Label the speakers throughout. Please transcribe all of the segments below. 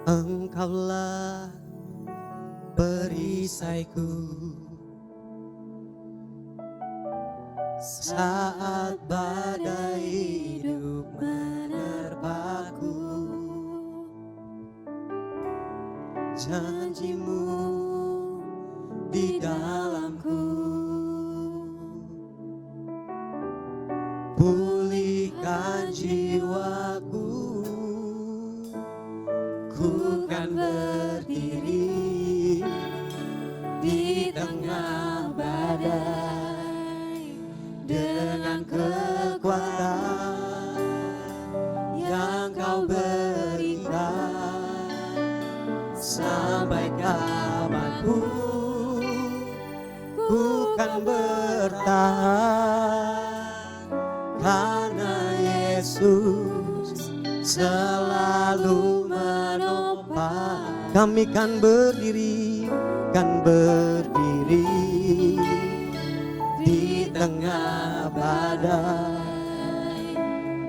Speaker 1: Engkaulah perisaiku saat badai hidup menerpaku. Janjimu di dalamku, pulihkan jiwaku. Ku kan berdiri di tengah badai dengan kekuatan yang Kau berikan. Sampai kapanpun ku kan bertahan, karena Yesus selalu menopang. Kami kan berdiri di tengah badai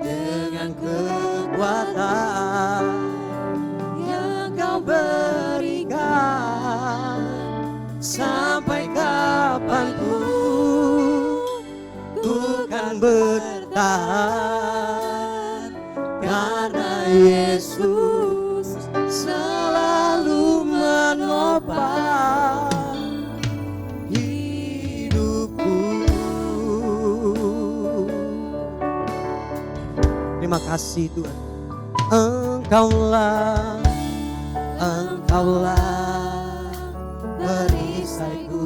Speaker 1: dengan kekuatan yang Kau berikan. Sampai kapanpun ku kan bertahan, karena Yesus selalu menopang hidupku. Terima kasih Tuhan. Engkaulah perisaiku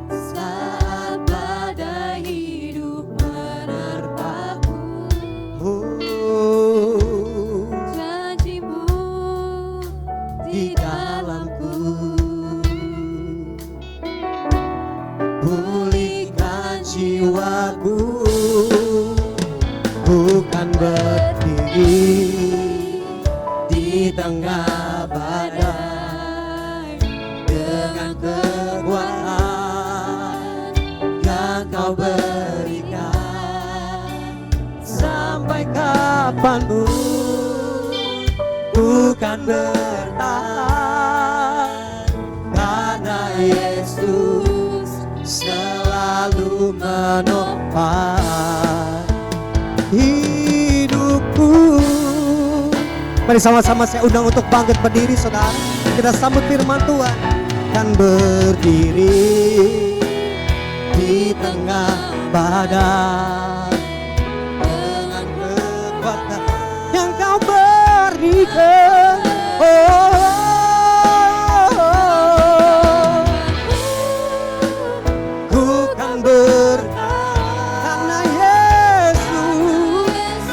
Speaker 1: saat badai hidup menerpaku. Janjimu di dalamku, pulihkan jiwaku. Bukan berdiri di tengah badai dengan kekuatan yang Kau berikan. Sampai kapanpun ku kan bertahan, karena Yesus selalu menopang hidupku. Mari sama-sama saya undang untuk bangkit berdiri, saudara. Kita sambut firman Tuhan. Kan berdiri di tengah badai dengan kekuatan yang Kau berikan. Ku kan bertahan, karena Yesus.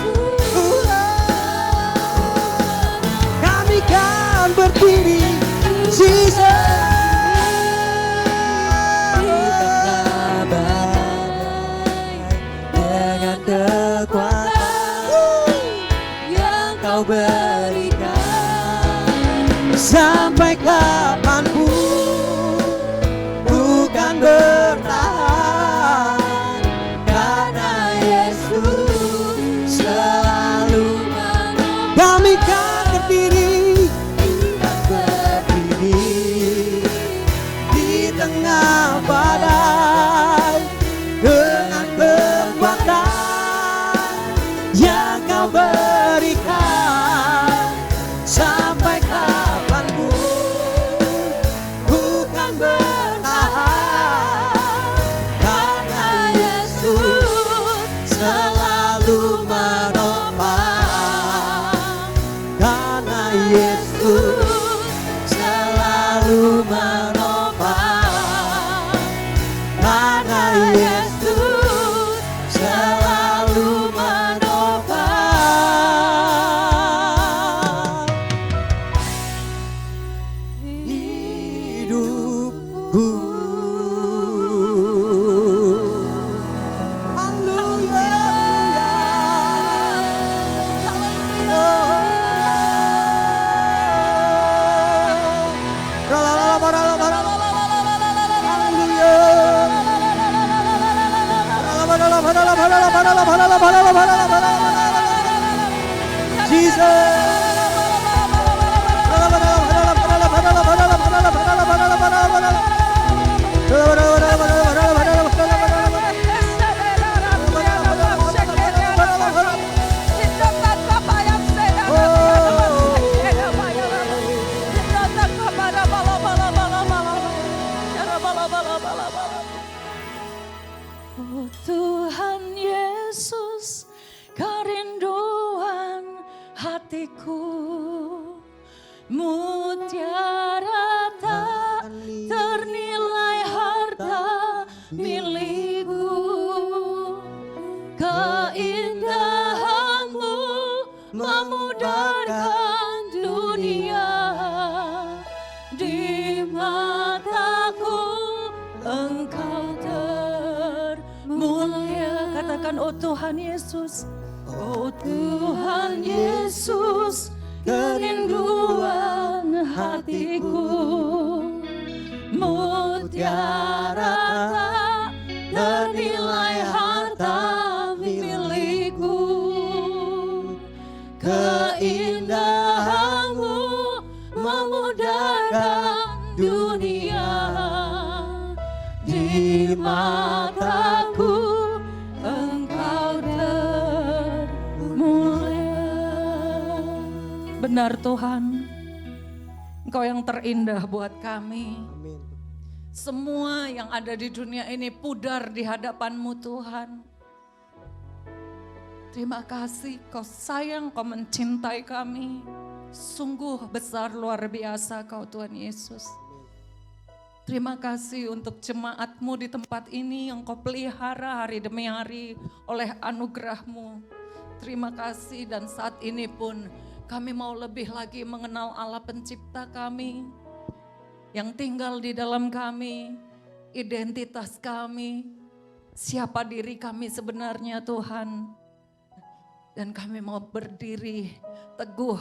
Speaker 1: Kami kan berdiri, Jesus, di tengah badai dengan kekuatan yang Kau berikan. Sampai kapanpun ku kan bertahan, karena Yesus selalu menopang. Kami kan berdiri di tengah badai dengan kekuatan yang Kau berikan. Sampai kapanpun ku kan bertahan, karena Yesus selalu menopang. Karena Yesus selalu menopang, karena Yesus selalu menopang hidupku.
Speaker 2: Oh Tuhan Yesus, kerinduan hatiku, mutiara tak ternilai harta milikku, keindahanmu memudarkan dunia, di mataku Engkau termulia. Katakan, oh Tuhan Yesus, oh Tuhan Yesus, kerinduan hatiku, mutiara tak ternilai harta milikku, keindahanmu memudarkan dunia, di mataku Engkau termulia. Benar Tuhan, Engkau yang terindah buat kami.
Speaker 1: Amin.
Speaker 2: Semua yang ada di dunia ini pudar di hadapan-Mu Tuhan. Terima kasih, Kau sayang, Kau mencintai kami. Sungguh besar luar biasa Kau Tuhan Yesus. Terima kasih untuk jemaat-Mu di tempat ini yang Kau pelihara hari demi hari oleh anugerah-Mu. Terima kasih, dan saat ini pun kami mau lebih lagi mengenal Allah pencipta kami yang tinggal di dalam kami, identitas kami, siapa diri kami sebenarnya Tuhan. Dan kami mau berdiri teguh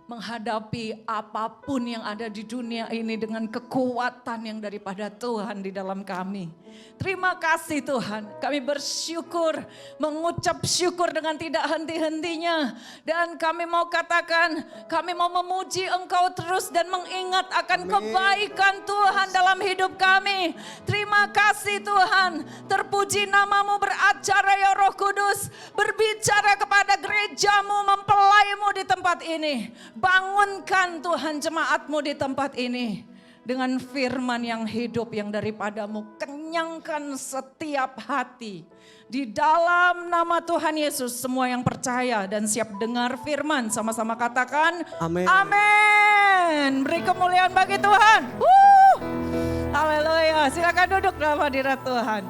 Speaker 2: menghadapi apapun yang ada di dunia ini dengan kekuatan yang daripada Tuhan di dalam kami. Terima kasih Tuhan, kami bersyukur, mengucap syukur dengan tidak henti-hentinya. Dan kami mau katakan, kami mau memuji Engkau terus dan mengingat akan kebaikan Tuhan dalam hidup kami. Terima kasih Tuhan, terpuji nama-Mu beracara ya Roh Kudus, berbicara kepada gereja-Mu, mempelai-Mu di tempat ini. Bangunkan Tuhan jemaat-Mu di tempat ini dengan firman yang hidup yang daripada-Mu. Kenyangkan setiap hati. Di dalam nama Tuhan Yesus, semua yang percaya dan siap dengar firman sama-sama katakan
Speaker 1: Amin.
Speaker 2: Amin. Beri kemuliaan bagi Tuhan. Haleluya. Silakan duduk dalam hadirat Tuhan.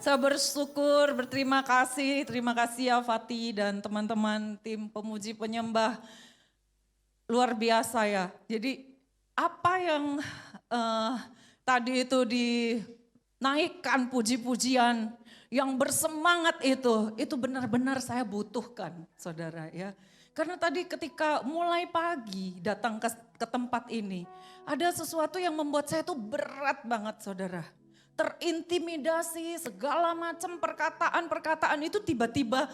Speaker 2: Saya bersyukur, berterima kasih. Terima kasih ya Fatih dan teman-teman tim pemuji penyembah. Luar biasa ya. Jadi apa yang tadi itu dinaikkan puji-pujian, yang bersemangat itu benar-benar saya butuhkan saudara ya. Karena tadi ketika mulai pagi datang ke tempat ini, ada sesuatu yang membuat saya itu berat banget saudara. Terintimidasi, segala macam perkataan-perkataan itu tiba-tiba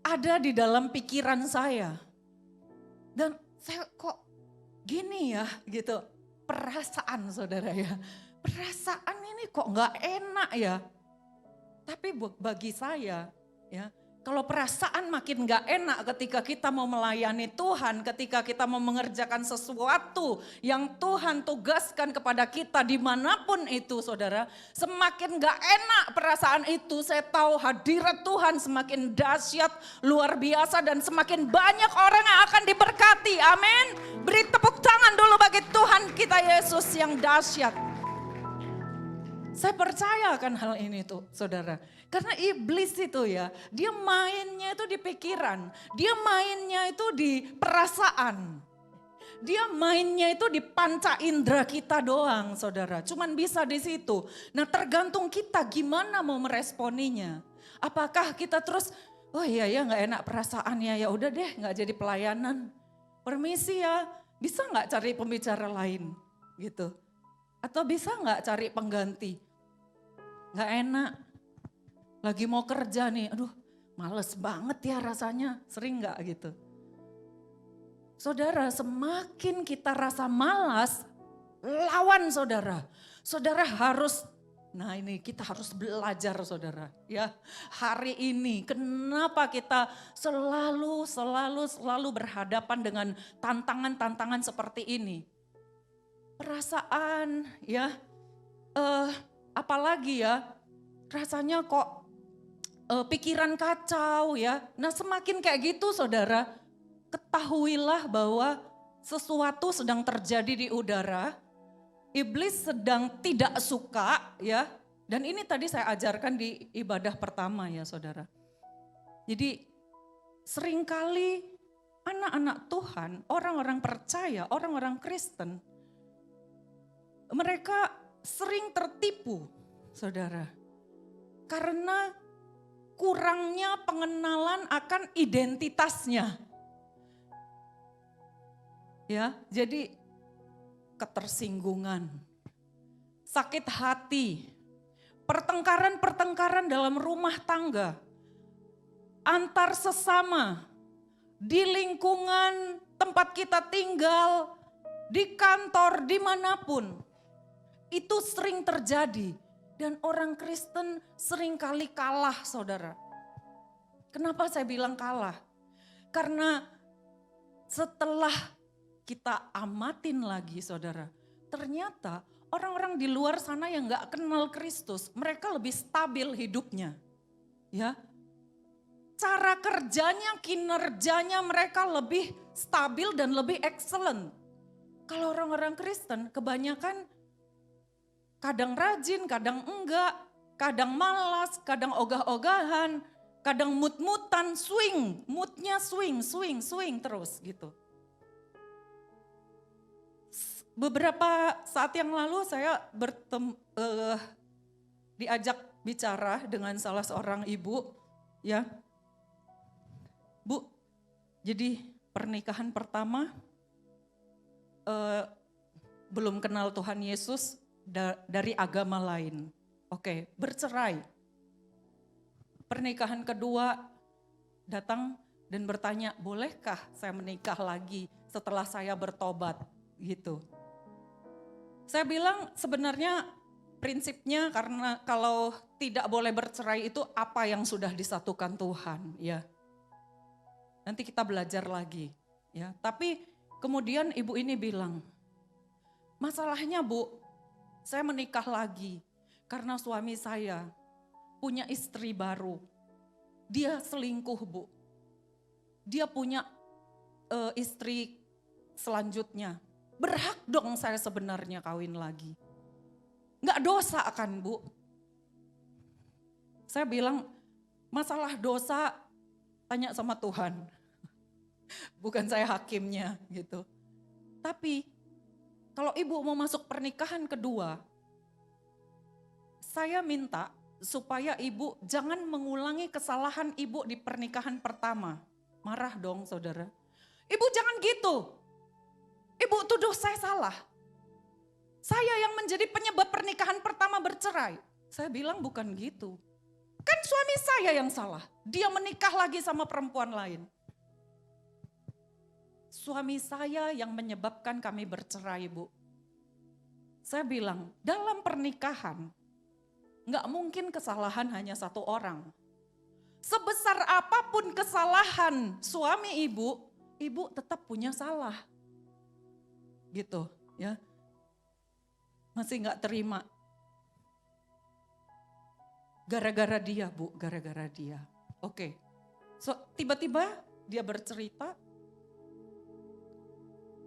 Speaker 2: ada di dalam pikiran saya. Dan saya kok gini ya gitu, perasaan saudara ya. Perasaan ini kok gak enak ya. Tapi bagi saya ya, kalau perasaan makin gak enak ketika kita mau melayani Tuhan, ketika kita mau mengerjakan sesuatu yang Tuhan tugaskan kepada kita dimanapun itu saudara, semakin gak enak perasaan itu, saya tahu hadirat Tuhan semakin dahsyat, luar biasa, dan semakin banyak orang yang akan diberkati, amin. Beri tepuk tangan dulu bagi Tuhan kita Yesus yang dahsyat. Saya percaya akan hal ini tuh saudara. Karena iblis itu ya, dia mainnya itu di pikiran. Dia mainnya itu di perasaan. Dia mainnya itu di panca indera kita doang saudara. Cuman bisa di situ. Nah tergantung kita gimana mau meresponinya. Apakah kita terus, oh iya ya gak enak perasaannya, ya udah deh gak jadi pelayanan. Permisi ya, bisa gak cari pembicara lain gitu. Atau bisa gak cari pengganti. Gak enak, lagi mau kerja nih, aduh males banget ya rasanya, sering gak gitu? Saudara, semakin kita rasa malas, lawan saudara. Saudara harus, nah ini kita harus belajar saudara. Ya, hari ini kenapa kita selalu berhadapan dengan tantangan-tantangan seperti ini. Perasaan ya, apalagi ya, rasanya kok pikiran kacau ya. Nah semakin kayak gitu saudara, ketahuilah bahwa sesuatu sedang terjadi di udara, iblis sedang tidak suka ya. Dan ini tadi saya ajarkan di ibadah pertama ya saudara. Jadi seringkali anak-anak Tuhan, orang-orang percaya, orang-orang Kristen, mereka sering tertipu saudara. Karena kurangnya pengenalan akan identitasnya. Ya, jadi ketersinggungan, sakit hati, pertengkaran-pertengkaran dalam rumah tangga, antar sesama, di lingkungan tempat kita tinggal, di kantor, dimanapun. Itu sering terjadi dan orang Kristen sering kali kalah saudara. Kenapa saya bilang kalah? Karena setelah kita amatin lagi saudara, ternyata orang-orang di luar sana yang gak kenal Kristus, mereka lebih stabil hidupnya. Ya, cara kerjanya, kinerjanya mereka lebih stabil dan lebih excellent. Kalau orang-orang Kristen kebanyakan kadang rajin, kadang enggak, kadang malas, kadang ogah-ogahan, kadang mut-mutan, swing, moodnya swing terus gitu. Beberapa saat yang lalu saya diajak bicara dengan salah seorang ibu, ya. Bu, jadi pernikahan pertama belum kenal Tuhan Yesus dari agama lain. Oke, bercerai. Pernikahan kedua datang dan bertanya, bolehkah saya menikah lagi setelah saya bertobat gitu. Saya bilang sebenarnya prinsipnya karena kalau tidak boleh bercerai itu apa yang sudah disatukan Tuhan ya. Nanti kita belajar lagi ya. Tapi kemudian ibu ini bilang, masalahnya Bu, saya menikah lagi karena suami saya punya istri baru. Dia selingkuh Bu. Dia punya istri selanjutnya. Berhak dong saya sebenarnya kawin lagi. Nggak dosa kan Bu? Saya bilang masalah dosa tanya sama Tuhan. Bukan saya hakimnya gitu. Tapi kalau ibu mau masuk pernikahan kedua, saya minta supaya ibu jangan mengulangi kesalahan ibu di pernikahan pertama. Marah dong saudara. Ibu jangan gitu. Ibu tuduh saya salah. Saya yang menjadi penyebab pernikahan pertama bercerai. Saya bilang bukan gitu. Kan suami saya yang salah. Dia menikah lagi sama perempuan lain. Suami saya yang menyebabkan kami bercerai, Bu. Saya bilang, dalam pernikahan gak mungkin kesalahan hanya satu orang. Sebesar apapun kesalahan suami ibu tetap punya salah. Gitu ya. Masih gak terima. Gara-gara dia Bu, gara-gara dia. Oke. So tiba-tiba dia bercerita,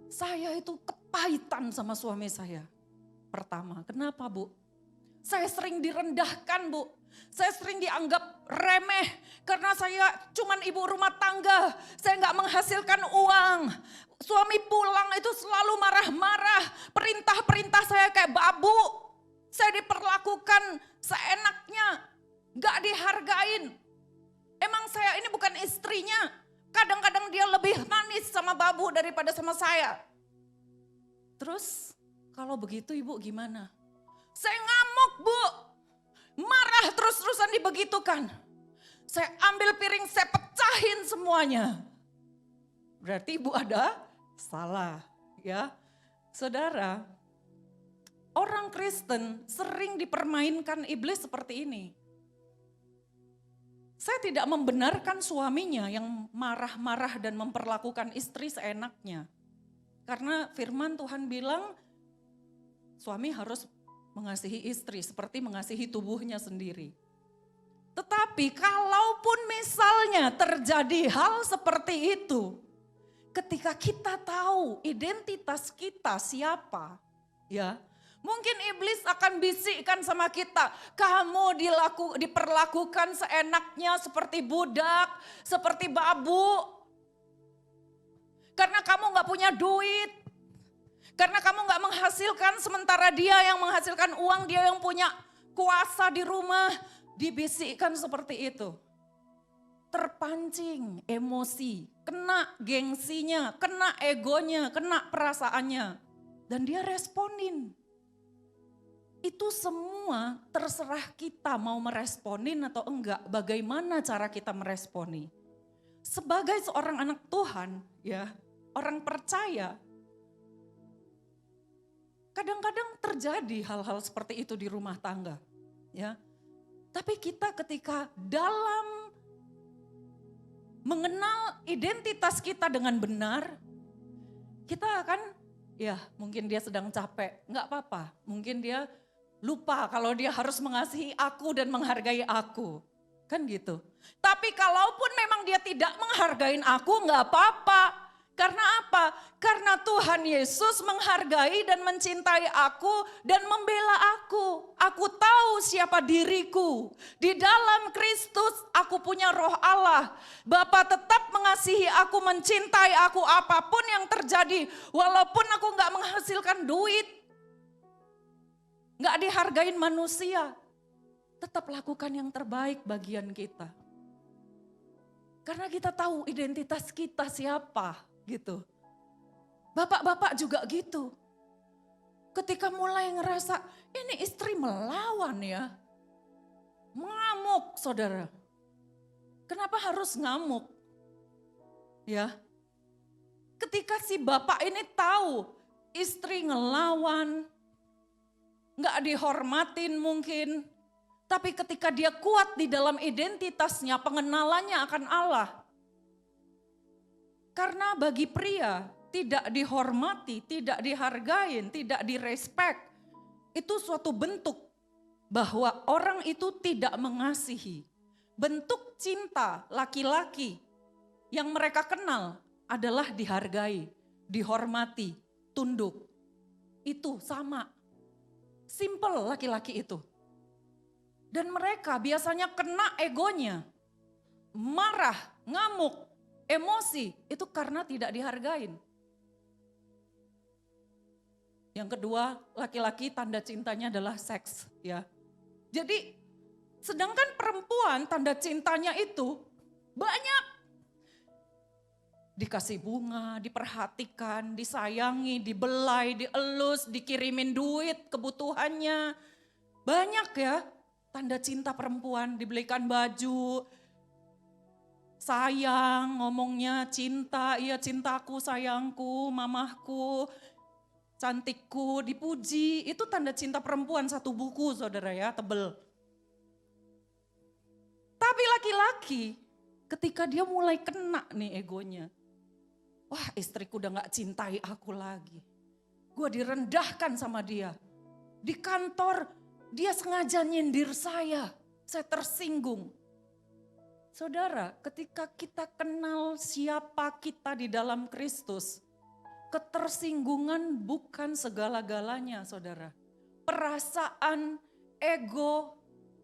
Speaker 2: saya itu kepahitan sama suami saya. Pertama, kenapa Bu? Saya sering direndahkan Bu. Saya sering dianggap remeh karena saya cuman ibu rumah tangga. Saya gak menghasilkan uang. Suami pulang itu selalu marah-marah. Perintah-perintah saya kayak babu. Saya diperlakukan seenaknya. Gak dihargain. Emang saya ini bukan istrinya. Kadang-kadang dia lebih manis sama babu daripada sama saya. Terus kalau begitu ibu gimana? Saya ngamuk Bu. Marah terus-terusan dibegitukan. Saya ambil piring, saya pecahin semuanya. Berarti ibu ada Salah, ya. Saudara, orang Kristen sering dipermainkan iblis seperti ini. Saya tidak membenarkan suaminya yang marah-marah dan memperlakukan istri seenaknya. Karena firman Tuhan bilang suami harus mengasihi istri seperti mengasihi tubuhnya sendiri. Tetapi kalaupun misalnya terjadi hal seperti itu, ketika kita tahu identitas kita siapa, ya, mungkin iblis akan bisikkan sama kita, kamu diperlakukan seenaknya seperti budak, seperti babu. Karena kamu gak punya duit, karena kamu gak menghasilkan sementara dia yang menghasilkan uang, dia yang punya kuasa di rumah. Dibisikkan seperti itu. Terpancing emosi, kena gengsinya, kena egonya, kena perasaannya. Dan dia responin. Itu semua terserah kita mau meresponin atau enggak, bagaimana cara kita meresponi. Sebagai seorang anak Tuhan, ya, orang percaya, kadang-kadang terjadi hal-hal seperti itu di rumah tangga, ya. Tapi kita ketika dalam mengenal identitas kita dengan benar, kita akan, ya mungkin dia sedang capek, enggak apa-apa, mungkin dia lupa kalau dia harus mengasihi aku dan menghargai aku. Kan gitu. Tapi kalaupun memang dia tidak menghargai aku, enggak apa-apa. Karena apa? Karena Tuhan Yesus menghargai dan mencintai aku dan membela aku. Aku tahu siapa diriku. Di dalam Kristus aku punya roh Allah. Bapa tetap mengasihi aku, mencintai aku apapun yang terjadi. Walaupun aku enggak menghasilkan duit. Nggak dihargain manusia, tetap lakukan yang terbaik bagian kita. Karena kita tahu identitas kita siapa gitu. Bapak-bapak juga gitu. Ketika mulai ngerasa ini istri melawan ya. Ngamuk saudara. Kenapa harus ngamuk? Ya. Ketika si bapak ini tahu istri ngelawan, nggak dihormatin mungkin. Tapi ketika dia kuat di dalam identitasnya, pengenalannya akan Allah. Karena bagi pria, tidak dihormati, tidak dihargain, tidak direspek. Itu suatu bentuk bahwa orang itu tidak mengasihi. Bentuk cinta laki-laki yang mereka kenal adalah dihargai, dihormati, tunduk. Itu sama. Simple laki-laki itu. Dan mereka biasanya kena egonya. Marah, ngamuk, emosi. Itu karena tidak dihargain. Yang kedua, laki-laki tanda cintanya adalah seks. Ya. Jadi sedangkan perempuan tanda cintanya itu banyak. Dikasih bunga, diperhatikan, disayangi, dibelai, dielus, dikirimin duit, kebutuhannya. Banyak ya tanda cinta perempuan, dibelikan baju, sayang, ngomongnya cinta, iya cintaku, sayangku, mamahku, cantikku, dipuji. Itu tanda cinta perempuan, satu buku saudara ya, tebel. Tapi laki-laki ketika dia mulai kena nih egonya, wah istriku udah gak cintai aku lagi. Gue direndahkan sama dia. Di kantor dia sengaja nyindir saya tersinggung. Saudara, ketika kita kenal siapa kita di dalam Kristus, ketersinggungan bukan segala-galanya saudara. Perasaan, ego,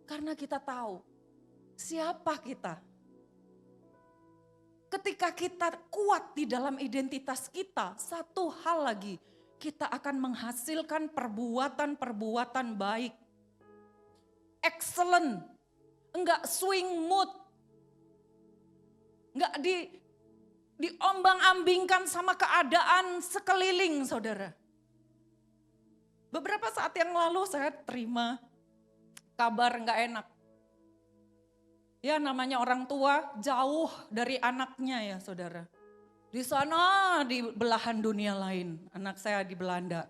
Speaker 2: karena kita tahu siapa kita. Ketika kita kuat di dalam identitas kita, satu hal lagi, kita akan menghasilkan perbuatan-perbuatan baik. Excellent, enggak swing mood, enggak diombang-ambingkan sama keadaan sekeliling saudara. Beberapa saat yang lalu saya terima kabar enggak enak. Ya namanya orang tua jauh dari anaknya ya saudara. Di sana di belahan dunia lain, anak saya di Belanda.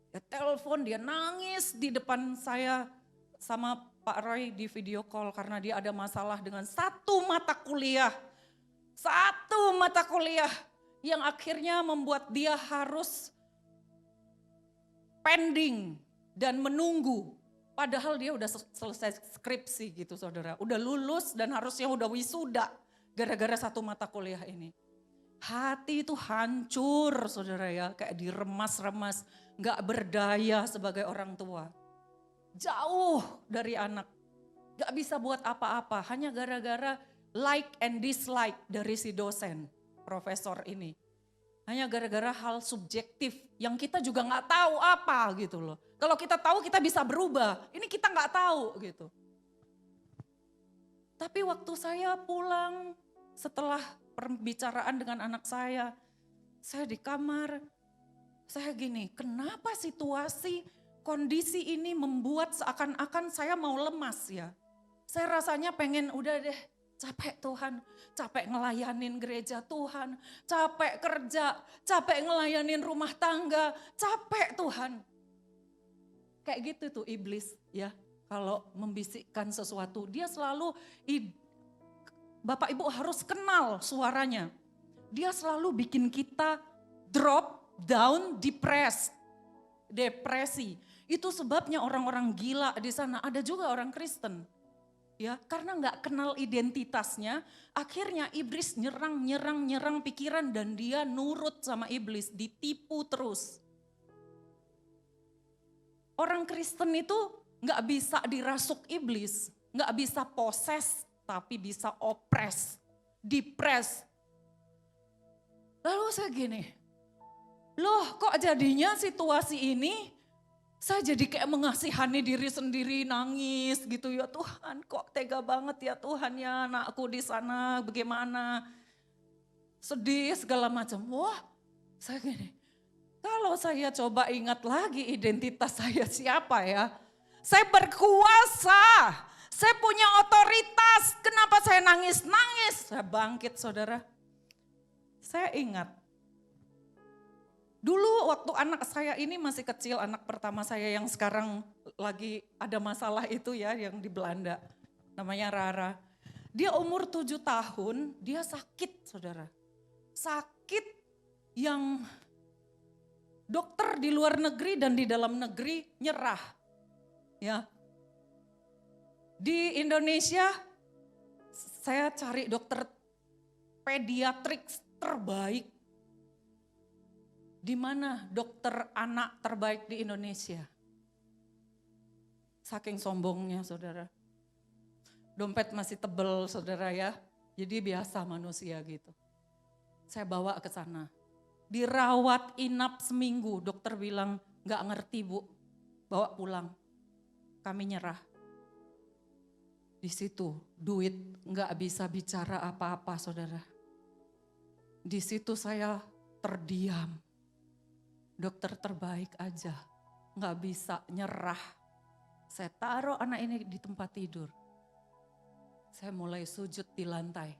Speaker 2: Dia telepon, dia nangis di depan saya sama Pak Roy di video call karena dia ada masalah dengan satu mata kuliah. Satu mata kuliah yang akhirnya membuat dia harus pending dan menunggu. Padahal dia udah selesai skripsi gitu saudara. Udah lulus dan harusnya udah wisuda gara-gara satu mata kuliah ini. Hati itu hancur saudara ya, kayak diremas-remas, gak berdaya sebagai orang tua. Jauh dari anak, gak bisa buat apa-apa, hanya gara-gara like and dislike dari si dosen, profesor ini. Hanya gara-gara hal subjektif yang kita juga gak tahu apa gitu loh. Kalau kita tahu kita bisa berubah, ini kita gak tahu gitu. Tapi waktu saya pulang setelah pembicaraan dengan anak saya di kamar, saya gini, kenapa situasi kondisi ini membuat seakan-akan saya mau lemas ya. Saya rasanya pengen udah deh capek Tuhan, capek ngelayanin gereja Tuhan, capek kerja, capek ngelayanin rumah tangga, capek Tuhan. Kayak gitu tuh iblis ya, kalau membisikkan sesuatu dia selalu Bapak Ibu harus kenal suaranya. Dia selalu bikin kita drop down, depresi. Itu sebabnya orang-orang gila di sana, ada juga orang Kristen. Ya, karena nggak kenal identitasnya, akhirnya iblis nyerang pikiran dan dia nurut sama iblis, ditipu terus. Orang Kristen itu nggak bisa dirasuk iblis, nggak bisa poses, tapi bisa opres, depres. Lalu saya gini, loh kok jadinya situasi ini saya jadi kayak mengasihani diri sendiri, nangis gitu ya Tuhan, kok tega banget ya Tuhan ya anakku di sana bagaimana. Sedih segala macam. Wah, saya gini, kalau saya coba ingat lagi identitas saya siapa ya. Saya berkuasa. Saya punya otoritas, kenapa saya nangis-nangis? Saya bangkit saudara. Saya ingat, dulu waktu anak saya ini masih kecil, anak pertama saya yang sekarang lagi ada masalah itu ya, yang di Belanda. Namanya Rara. Dia umur 7 tahun, dia sakit saudara. Sakit yang dokter di luar negeri dan di dalam negeri nyerah. Ya. Di Indonesia saya cari dokter pediatrik terbaik. Di mana dokter anak terbaik di Indonesia? Saking sombongnya saudara. Dompet masih tebel saudara ya. Jadi biasa manusia gitu. Saya bawa ke sana. Dirawat inap seminggu. Dokter bilang gak ngerti bu. Bawa pulang. Kami nyerah. Di situ duit nggak bisa bicara apa-apa saudara. Di situ saya terdiam. Dokter terbaik aja nggak bisa nyerah. Saya taruh anak ini di tempat tidur. Saya mulai sujud di lantai.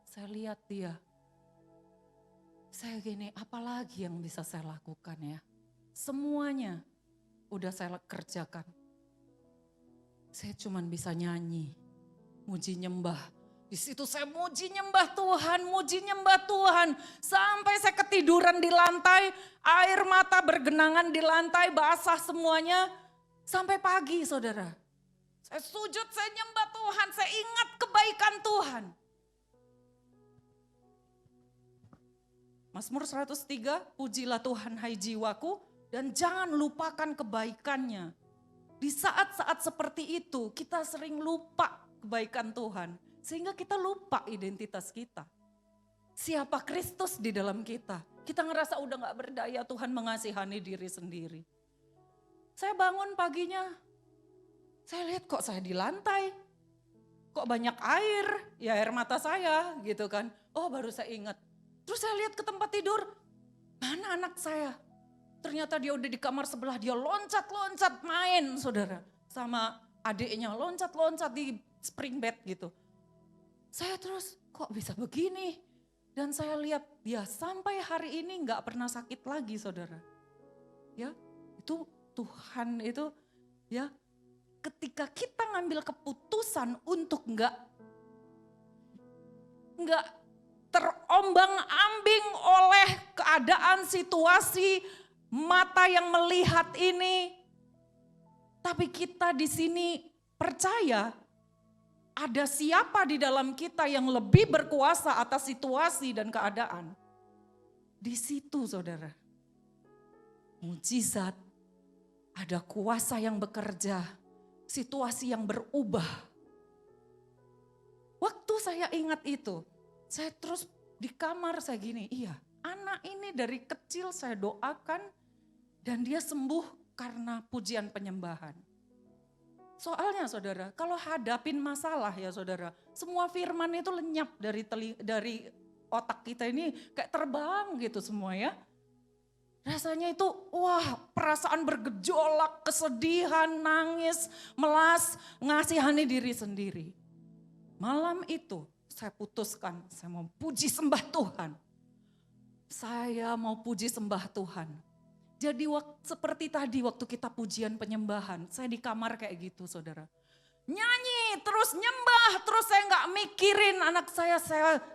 Speaker 2: Saya lihat dia. Saya gini, apalagi yang bisa saya lakukan ya? Semuanya udah saya kerjakan. Saya cuman bisa nyanyi, muji nyembah. Di situ saya muji nyembah Tuhan. Sampai saya ketiduran di lantai, air mata bergenangan di lantai, basah semuanya. Sampai pagi saudara. Saya sujud, saya nyembah Tuhan, saya ingat kebaikan Tuhan. Mazmur 103, pujilah Tuhan hai jiwaku dan jangan lupakan kebaikannya. Di saat-saat seperti itu kita sering lupa kebaikan Tuhan. Sehingga kita lupa identitas kita. Siapa Kristus di dalam kita. Kita ngerasa udah gak berdaya, Tuhan mengasihani diri sendiri. Saya bangun paginya, saya lihat kok saya di lantai. Kok banyak air, ya air mata saya gitu kan. Oh baru saya ingat. Terus saya lihat ke tempat tidur, mana anak saya? Ternyata dia udah di kamar sebelah, dia loncat-loncat main saudara. Sama adiknya loncat-loncat di spring bed gitu. Saya terus kok bisa begini? Dan saya lihat dia sampai hari ini nggak pernah sakit lagi, saudara. Ya, itu Tuhan itu ya, ketika kita ngambil keputusan untuk nggak terombang-ambing oleh keadaan, situasi, mata yang melihat ini, tapi kita di sini percaya ada siapa di dalam kita yang lebih berkuasa atas situasi dan keadaan. Di situ, saudara, mujizat, ada kuasa yang bekerja, situasi yang berubah. Waktu saya ingat itu, saya terus di kamar saya gini, iya, anak ini dari kecil saya doakan dan dia sembuh karena pujian penyembahan. Soalnya saudara, kalau hadapin masalah ya saudara, semua firman itu lenyap dari otak kita ini kayak terbang gitu semua ya. Rasanya itu wah, perasaan bergejolak, kesedihan, nangis, melas, ngasihani diri sendiri. Malam itu saya putuskan, saya mau puji sembah Tuhan. Saya mau puji sembah Tuhan. Jadi seperti tadi waktu kita pujian penyembahan, saya di kamar kayak gitu saudara. Nyanyi, terus nyembah, terus saya gak mikirin anak saya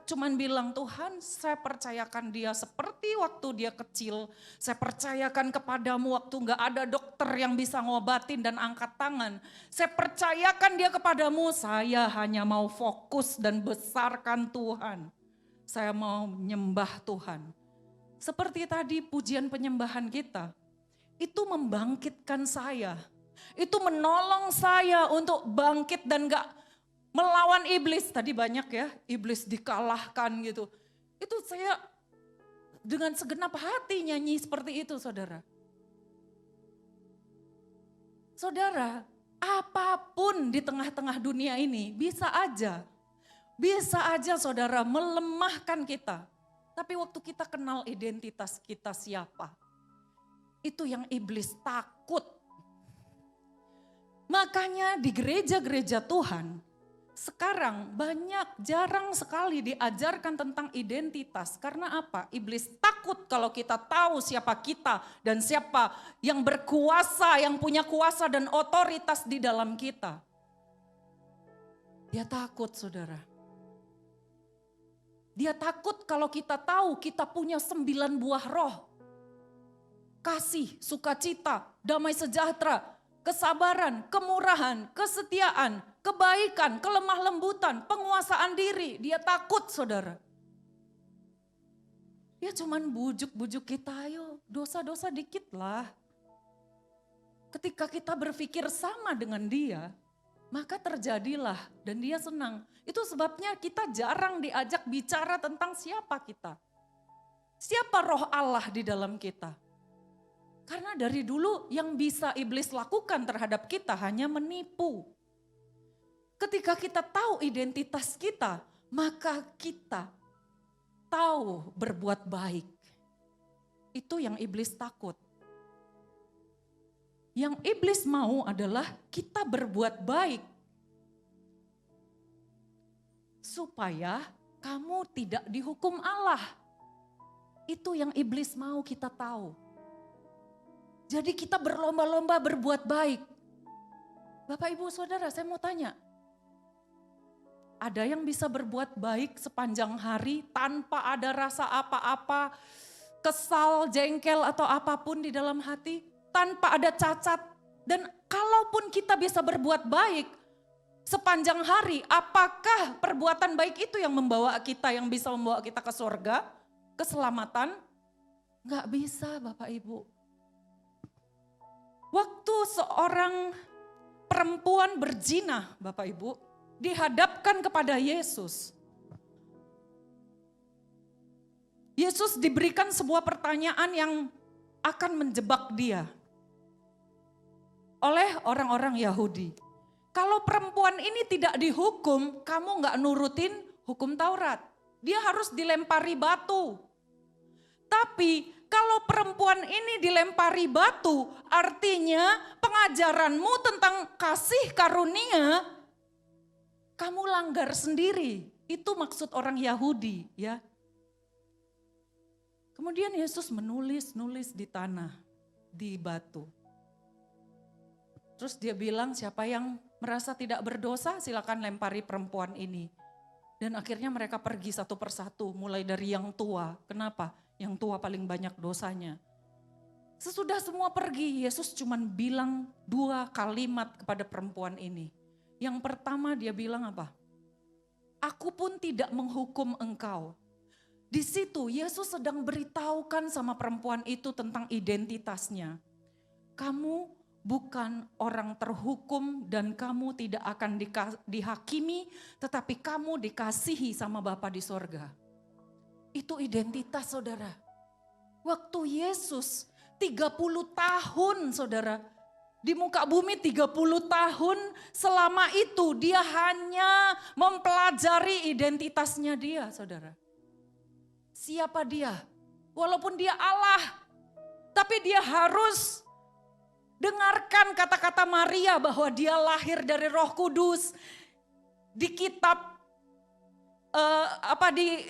Speaker 2: cuman bilang Tuhan saya percayakan dia seperti waktu dia kecil. Saya percayakan kepadamu waktu gak ada dokter yang bisa ngobatin dan angkat tangan. Saya percayakan dia kepadamu, saya hanya mau fokus dan besarkan Tuhan. Saya mau nyembah Tuhan. Seperti tadi pujian penyembahan kita, itu membangkitkan saya. Itu menolong saya untuk bangkit dan gak melawan iblis. Tadi banyak ya, iblis dikalahkan gitu. Itu saya dengan segenap hati nyanyi seperti itu saudara. Saudara, apapun di tengah-tengah dunia ini bisa aja saudara melemahkan kita. Tapi waktu kita kenal identitas kita siapa, itu yang iblis takut. Makanya di gereja-gereja Tuhan, sekarang jarang sekali diajarkan tentang identitas. Karena apa? Iblis takut kalau kita tahu siapa kita dan siapa yang berkuasa, yang punya kuasa dan otoritas di dalam kita. Dia takut saudara. Dia takut kalau kita tahu kita punya 9 buah roh. Kasih, sukacita, damai sejahtera, kesabaran, kemurahan, kesetiaan, kebaikan, kelemah lembutan, penguasaan diri. Dia takut saudara. Dia cuman bujuk-bujuk kita, ayo dosa-dosa dikit lah. Ketika kita berpikir sama dengan dia, maka terjadilah dan dia senang. Itu sebabnya kita jarang diajak bicara tentang siapa kita. Siapa roh Allah di dalam kita. Karena dari dulu yang bisa iblis lakukan terhadap kita hanya menipu. Ketika kita tahu identitas kita, maka kita tahu berbuat baik. Itu yang iblis takut. Yang iblis mau adalah kita berbuat baik. Supaya kamu tidak dihukum Allah. Itu yang iblis mau kita tahu. Jadi kita berlomba-lomba berbuat baik. Bapak ibu saudara saya mau tanya. Ada yang bisa berbuat baik sepanjang hari tanpa ada rasa apa-apa, kesal, jengkel atau apapun di dalam hati? Tanpa ada cacat, dan kalaupun kita bisa berbuat baik sepanjang hari, apakah perbuatan baik itu yang bisa membawa kita ke surga, keselamatan? Enggak bisa Bapak Ibu. Waktu seorang perempuan berzina Bapak Ibu, dihadapkan kepada Yesus. Yesus diberikan sebuah pertanyaan yang akan menjebak dia oleh orang-orang Yahudi. Kalau perempuan ini tidak dihukum, kamu gak nurutin hukum Taurat. Dia harus dilempari batu. Tapi kalau perempuan ini dilempari batu, artinya pengajaranmu tentang kasih karunia, kamu langgar sendiri. Itu maksud orang Yahudi ya. Kemudian Yesus menulis di tanah, di batu. Terus dia bilang, siapa yang merasa tidak berdosa silakan lempari perempuan ini. Dan akhirnya mereka pergi satu persatu, mulai dari yang tua. Kenapa? Yang tua paling banyak dosanya. Sesudah semua pergi, Yesus cuma bilang 2 kalimat kepada perempuan ini. Yang pertama dia bilang apa? Aku pun tidak menghukum engkau. Di situ Yesus sedang beritahukan sama perempuan itu tentang identitasnya. Kamu bukan orang terhukum dan kamu tidak akan dihakimi, tetapi kamu dikasihi sama Bapa di sorga. Itu identitas saudara. Waktu Yesus 30 tahun saudara, di muka bumi 30 tahun, selama itu dia hanya mempelajari identitasnya dia saudara. Siapa dia? Walaupun dia Allah, tapi dia harus dengarkan kata-kata Maria bahwa dia lahir dari Roh Kudus. Di kitab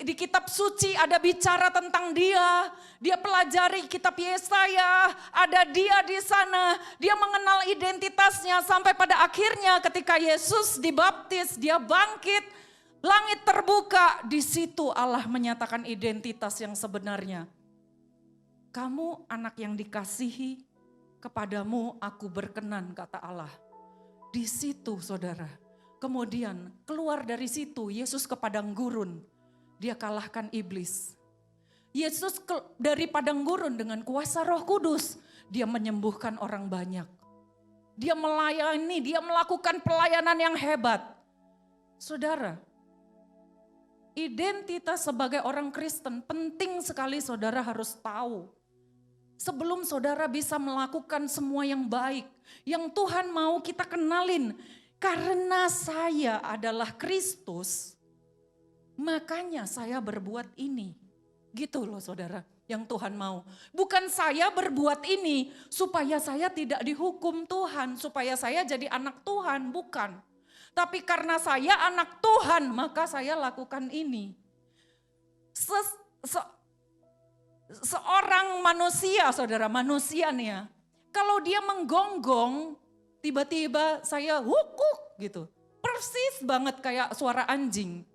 Speaker 2: di kitab suci ada bicara tentang dia. Dia pelajari kitab Yesaya, ada dia di sana. Dia mengenal identitasnya sampai pada akhirnya ketika Yesus dibaptis, dia bangkit. Langit terbuka, di situ Allah menyatakan identitas yang sebenarnya. Kamu anak yang dikasihi, kepadamu aku berkenan, kata Allah. Di situ saudara. Kemudian keluar dari situ Yesus ke padang gurun. Dia kalahkan iblis. Yesus dari padang gurun dengan kuasa Roh Kudus. Dia menyembuhkan orang banyak. Dia melayani, dia melakukan pelayanan yang hebat. Saudara, identitas sebagai orang Kristen penting sekali saudara harus tahu. Sebelum saudara bisa melakukan semua yang baik, yang Tuhan mau kita kenalin. Karena saya adalah Kristus, makanya saya berbuat ini. Gitu loh saudara, yang Tuhan mau. Bukan saya berbuat ini supaya saya tidak dihukum Tuhan, supaya saya jadi anak Tuhan, bukan. Tapi karena saya anak Tuhan, maka saya lakukan ini. Seorang manusia, saudara, manusia nih ya. Kalau dia menggonggong, tiba-tiba saya hukuk gitu. Persis banget kayak suara anjing.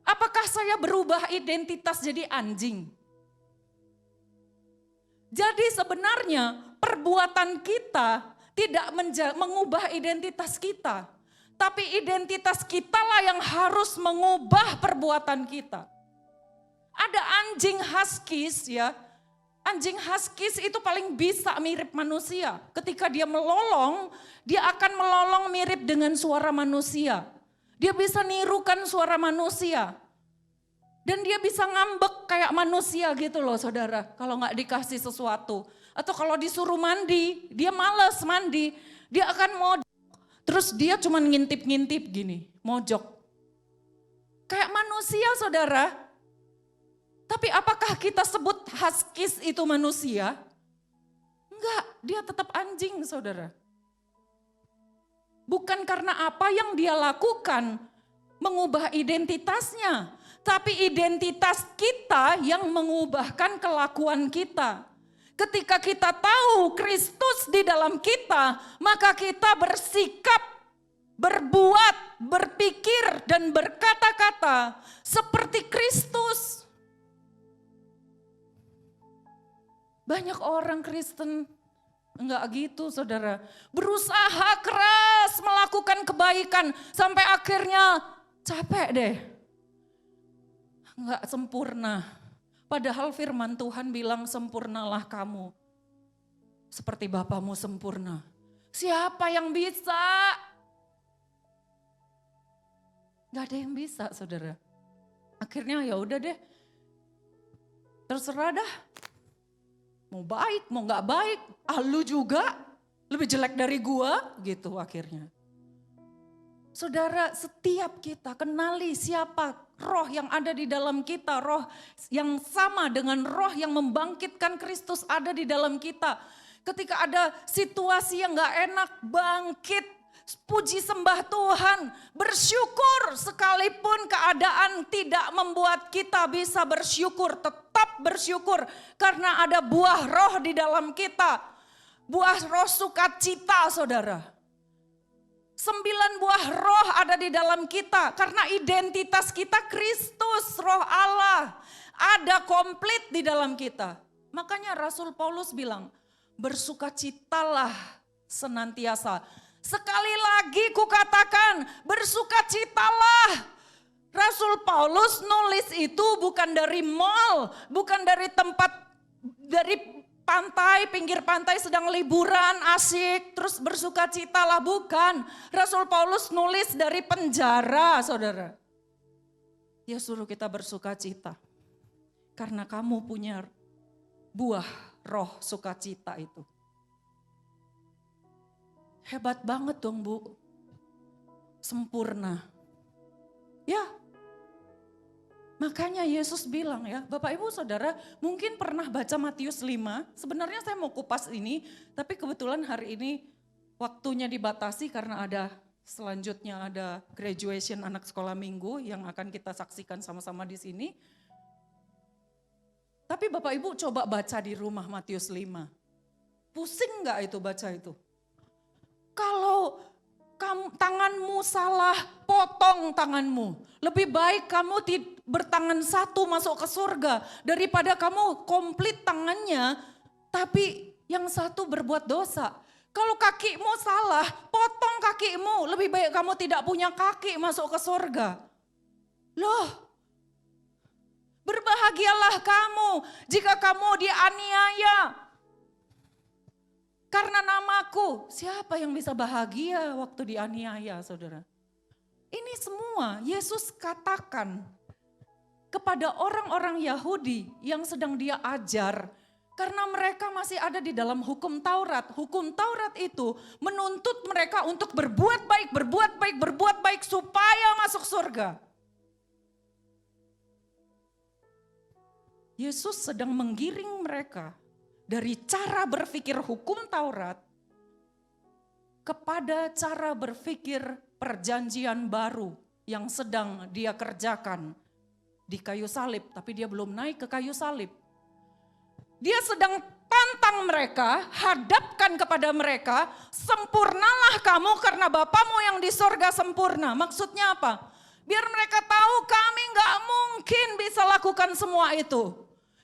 Speaker 2: Apakah saya berubah identitas jadi anjing? Jadi sebenarnya perbuatan kita tidak mengubah identitas kita. Tapi identitas kitalah yang harus mengubah perbuatan kita. Ada anjing huskies ya. Anjing huskies itu paling bisa mirip manusia. Ketika dia melolong, dia akan melolong mirip dengan suara manusia. Dia bisa nirukan suara manusia. Dan dia bisa ngambek kayak manusia gitu loh saudara. Kalau gak dikasih sesuatu. Atau kalau disuruh mandi, dia malas mandi. Dia akan mojok. Terus dia cuma ngintip-ngintip gini, mojok. Kayak manusia saudara. Tapi apakah kita sebut huskies itu manusia? Enggak, dia tetap anjing saudara. Bukan karena apa yang dia lakukan mengubah identitasnya. Tapi identitas kita yang mengubahkan kelakuan kita. Ketika kita tahu Kristus di dalam kita, maka kita bersikap, berbuat, berpikir, dan berkata-kata seperti Kristus. Banyak orang Kristen enggak gitu saudara. Berusaha keras melakukan kebaikan sampai akhirnya capek deh. Enggak sempurna. Padahal firman Tuhan bilang sempurnalah kamu. Seperti Bapamu sempurna. Siapa yang bisa? Enggak ada yang bisa saudara. Akhirnya ya udah deh. Terserah dah. Mau baik, mau gak baik, lu juga lebih jelek dari gua gitu akhirnya. Saudara, setiap kita kenali siapa roh yang ada di dalam kita, roh yang sama dengan roh yang membangkitkan Kristus ada di dalam kita. Ketika ada situasi yang gak enak, bangkit, puji sembah Tuhan, bersyukur sekalipun keadaan tidak membuat kita bisa bersyukur, tetap tetap bersyukur karena ada buah roh di dalam kita. Buah roh sukacita, saudara. 9 buah roh ada di dalam kita karena identitas kita Kristus, roh Allah. Ada komplit di dalam kita. Makanya Rasul Paulus bilang, bersukacitalah senantiasa. Sekali lagi kukatakan, bersukacitalah. Rasul Paulus nulis itu bukan dari mall, bukan dari tempat, dari pantai, pinggir pantai sedang liburan, asik, terus bersukacitalah, bukan. Rasul Paulus nulis dari penjara, saudara. Dia suruh kita bersukacita. Karena kamu punya buah roh sukacita itu. Hebat banget dong, Bu. Sempurna. Ya, makanya Yesus bilang ya, Bapak Ibu Saudara mungkin pernah baca Matius 5, sebenarnya saya mau kupas ini, tapi kebetulan hari ini waktunya dibatasi karena selanjutnya ada graduation anak sekolah minggu yang akan kita saksikan sama-sama di sini. Tapi Bapak Ibu coba baca di rumah Matius 5, pusing gak itu baca itu? Kalau tanganmu salah, potong tanganmu. Lebih baik kamu bertangan satu masuk ke surga daripada kamu komplit tangannya tapi yang satu berbuat dosa. Kalau kakimu salah, potong kakimu. Lebih baik kamu tidak punya kaki masuk ke surga. Loh, berbahagialah kamu jika kamu dianiaya karena namaku. Siapa yang bisa bahagia waktu dianiaya, saudara? Ini semua Yesus katakan kepada orang-orang Yahudi yang sedang dia ajar. Karena mereka masih ada di dalam hukum Taurat. Hukum Taurat itu menuntut mereka untuk berbuat baik, berbuat baik, berbuat baik supaya masuk surga. Yesus sedang menggiring mereka dari cara berpikir hukum Taurat kepada cara berpikir perjanjian baru yang sedang dia kerjakan di kayu salib, tapi dia belum naik ke kayu salib. Dia sedang tantang mereka, hadapkan kepada mereka, sempurnalah kamu karena Bapamu yang di sorga sempurna. Maksudnya apa? Biar mereka tahu kami gak mungkin bisa lakukan semua itu.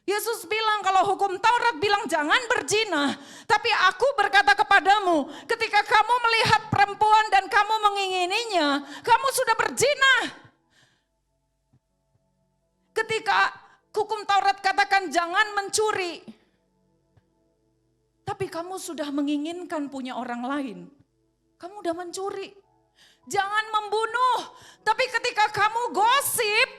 Speaker 2: Yesus bilang kalau hukum Taurat bilang jangan berzina. Tapi aku berkata kepadamu, ketika kamu melihat perempuan dan kamu mengingininya, kamu sudah berzina. Ketika hukum Taurat katakan jangan mencuri. Tapi kamu sudah menginginkan punya orang lain. Kamu udah mencuri. Jangan membunuh. Tapi ketika kamu gosip,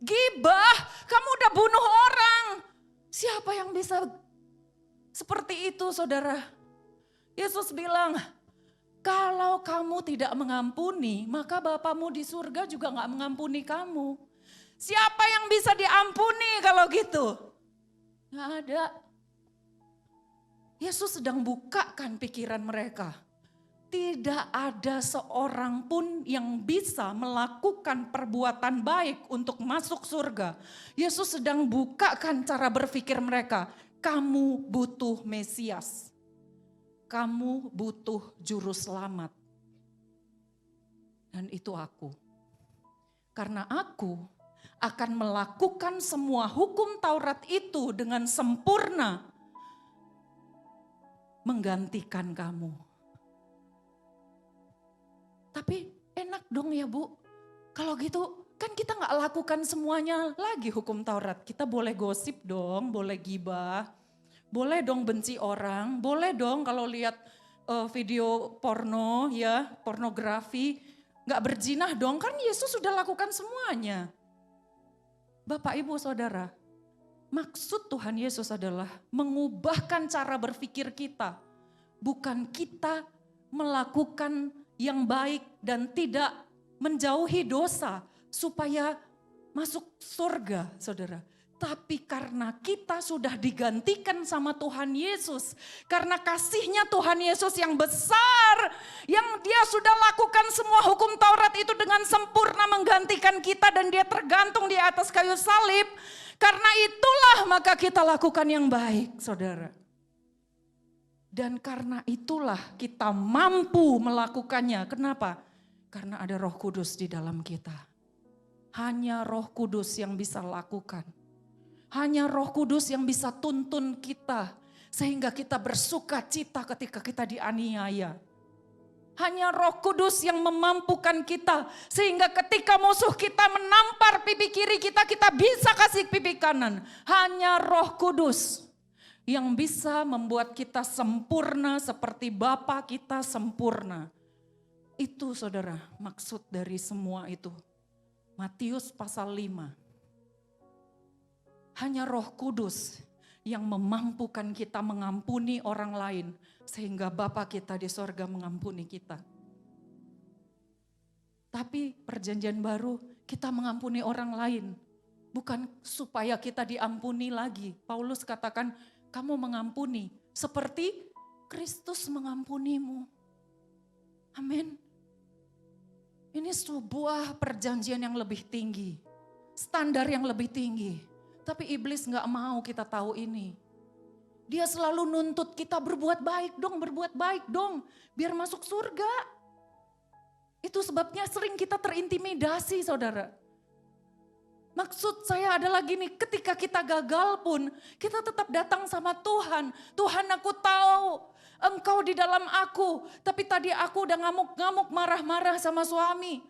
Speaker 2: gibah, kamu udah bunuh orang. Siapa yang bisa seperti itu, saudara? Yesus bilang, kalau kamu tidak mengampuni, maka Bapamu di surga juga gak mengampuni kamu. Siapa yang bisa diampuni kalau gitu? Gak ada. Yesus sedang bukakan pikiran mereka. Tidak ada seorang pun yang bisa melakukan perbuatan baik untuk masuk surga. Yesus sedang bukakan cara berpikir mereka. Kamu butuh Mesias. Kamu butuh juru selamat. Dan itu aku. Karena aku akan melakukan semua hukum Taurat itu dengan sempurna. Menggantikan kamu. Tapi enak dong ya Bu, kalau gitu kan kita gak lakukan semuanya lagi hukum Taurat. Kita boleh gosip dong, boleh gibah, boleh dong benci orang, boleh dong kalau lihat video porno ya, pornografi, gak berzinah dong, kan Yesus sudah lakukan semuanya. Bapak Ibu Saudara, maksud Tuhan Yesus adalah mengubahkan cara berpikir kita, bukan kita melakukan yang baik dan tidak menjauhi dosa supaya masuk surga, saudara. Tapi karena kita sudah digantikan sama Tuhan Yesus, karena kasihnya Tuhan Yesus yang besar, yang dia sudah lakukan semua hukum Taurat itu dengan sempurna menggantikan kita dan dia tergantung di atas kayu salib. Karena itulah maka kita lakukan yang baik, saudara. Dan karena itulah kita mampu melakukannya. Kenapa? Karena ada Roh Kudus di dalam kita. Hanya Roh Kudus yang bisa lakukan. Hanya Roh Kudus yang bisa tuntun kita. Sehingga kita bersuka cita ketika kita dianiaya. Hanya Roh Kudus yang memampukan kita. Sehingga ketika musuh kita menampar pipi kiri kita, kita bisa kasih pipi kanan. Hanya Roh Kudus yang bisa membuat kita sempurna seperti Bapa kita sempurna. Itu saudara maksud dari semua itu. Matius pasal 5. Hanya Roh Kudus yang memampukan kita mengampuni orang lain. Sehingga Bapa kita di sorga mengampuni kita. Tapi perjanjian baru kita mengampuni orang lain. Bukan supaya kita diampuni lagi. Paulus katakan kamu mengampuni seperti Kristus mengampunimu. Amin. Ini sebuah perjanjian yang lebih tinggi. Standar yang lebih tinggi. Tapi iblis gak mau kita tahu ini. Dia selalu nuntut kita berbuat baik dong, biar masuk surga. Itu sebabnya sering kita terintimidasi saudara. Maksud saya adalah gini, ketika kita gagal pun kita tetap datang sama Tuhan. Tuhan aku tahu Engkau di dalam aku, tapi tadi aku udah ngamuk-ngamuk marah-marah sama suami.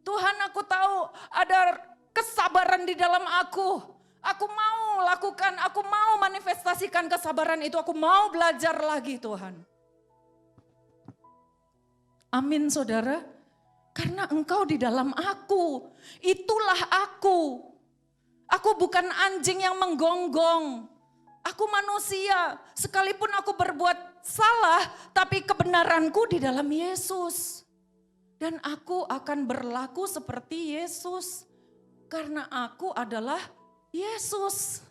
Speaker 2: Tuhan aku tahu ada kesabaran di dalam aku. Aku mau lakukan, aku mau manifestasikan kesabaran itu. Aku mau belajar lagi Tuhan. Amin saudara. Karena engkau di dalam aku. Itulah aku. Aku bukan anjing yang menggonggong. Aku manusia. Sekalipun aku berbuat salah, tapi kebenaranku di dalam Yesus. Dan aku akan berlaku seperti Yesus. Karena aku adalah Yesus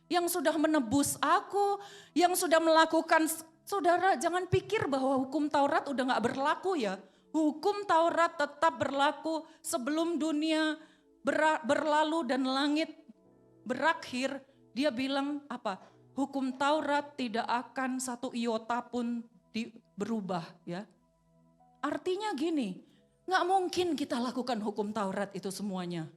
Speaker 2: yang sudah menebus aku, yang sudah melakukan, saudara jangan pikir bahwa hukum Taurat udah gak berlaku ya. Hukum Taurat tetap berlaku sebelum dunia berlalu dan langit berakhir. Dia bilang apa? Hukum Taurat tidak akan satu iota pun berubah ya. Artinya gini, gak mungkin kita lakukan hukum Taurat itu semuanya.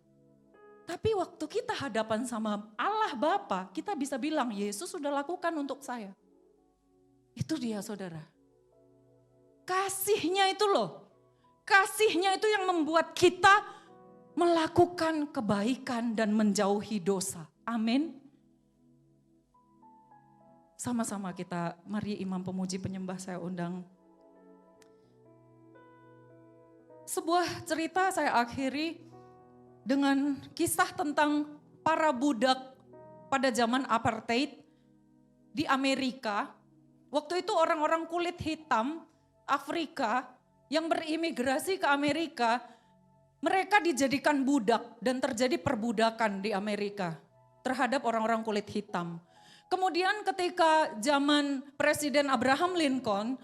Speaker 2: Tapi waktu kita hadapan sama Allah Bapa, kita bisa bilang Yesus sudah lakukan untuk saya. Itu dia saudara. Kasihnya itu loh. Kasihnya itu yang membuat kita melakukan kebaikan dan menjauhi dosa. Amin. Sama-sama kita, mari imam pemuji penyembah saya undang. Sebuah cerita saya akhiri dengan kisah tentang para budak pada zaman apartheid di Amerika. Waktu itu orang-orang kulit hitam Afrika yang berimigrasi ke Amerika, mereka dijadikan budak dan terjadi perbudakan di Amerika terhadap orang-orang kulit hitam. Kemudian ketika zaman Presiden Abraham Lincoln,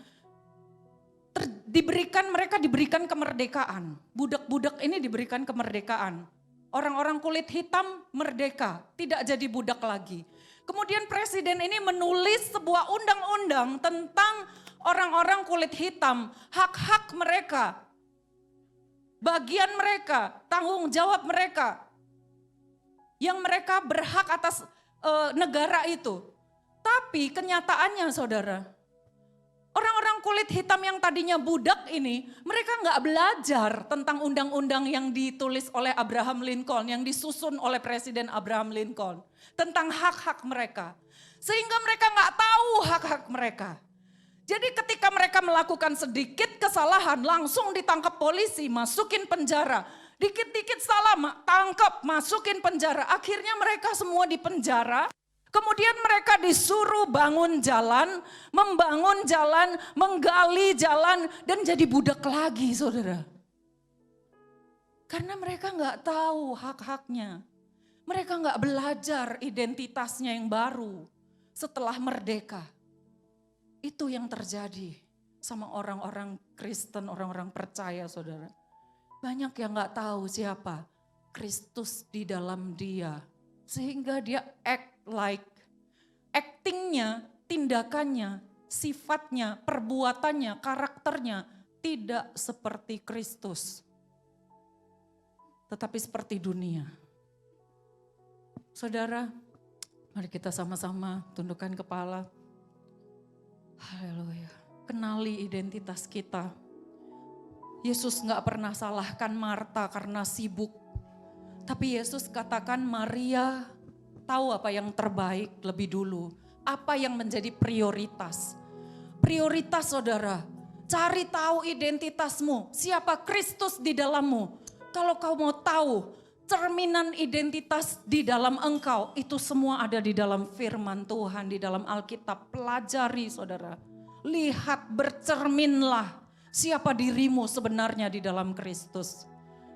Speaker 2: mereka diberikan kemerdekaan. Budak-budak ini diberikan kemerdekaan. Orang-orang kulit hitam merdeka, tidak jadi budak lagi. Kemudian presiden ini menulis sebuah undang-undang tentang orang-orang kulit hitam, hak-hak mereka, bagian mereka, tanggung jawab mereka, yang mereka berhak atas negara itu. Tapi kenyataannya saudara, orang-orang kulit hitam yang tadinya budak ini, mereka nggak belajar tentang undang-undang yang ditulis oleh Abraham Lincoln, yang disusun oleh Presiden Abraham Lincoln, tentang hak-hak mereka. Sehingga mereka nggak tahu hak-hak mereka. Jadi ketika mereka melakukan sedikit kesalahan, langsung ditangkap polisi, masukin penjara. Dikit-dikit salah, tangkap, masukin penjara. Akhirnya mereka semua di penjara. Kemudian mereka disuruh bangun jalan, membangun jalan, menggali jalan, dan jadi budak lagi saudara. Karena mereka nggak tahu hak-haknya. Mereka nggak belajar identitasnya yang baru setelah merdeka. Itu yang terjadi sama orang-orang Kristen, orang-orang percaya saudara. Banyak yang nggak tahu siapa Kristus di dalam dia. Sehingga dia act like, actingnya, tindakannya, sifatnya, perbuatannya, karakternya tidak seperti Kristus. Tetapi seperti dunia. Saudara, mari kita sama-sama tundukkan kepala. Haleluya. Kenali identitas kita. Yesus gak pernah salahkan Marta karena sibuk. Tapi Yesus katakan Maria tahu apa yang terbaik lebih dulu. Apa yang menjadi prioritas. Prioritas saudara, cari tahu identitasmu. Siapa Kristus di dalammu. Kalau kau mau tahu cerminan identitas di dalam engkau. Itu semua ada di dalam firman Tuhan, di dalam Alkitab. Pelajari saudara. Lihat, bercerminlah siapa dirimu sebenarnya di dalam Kristus.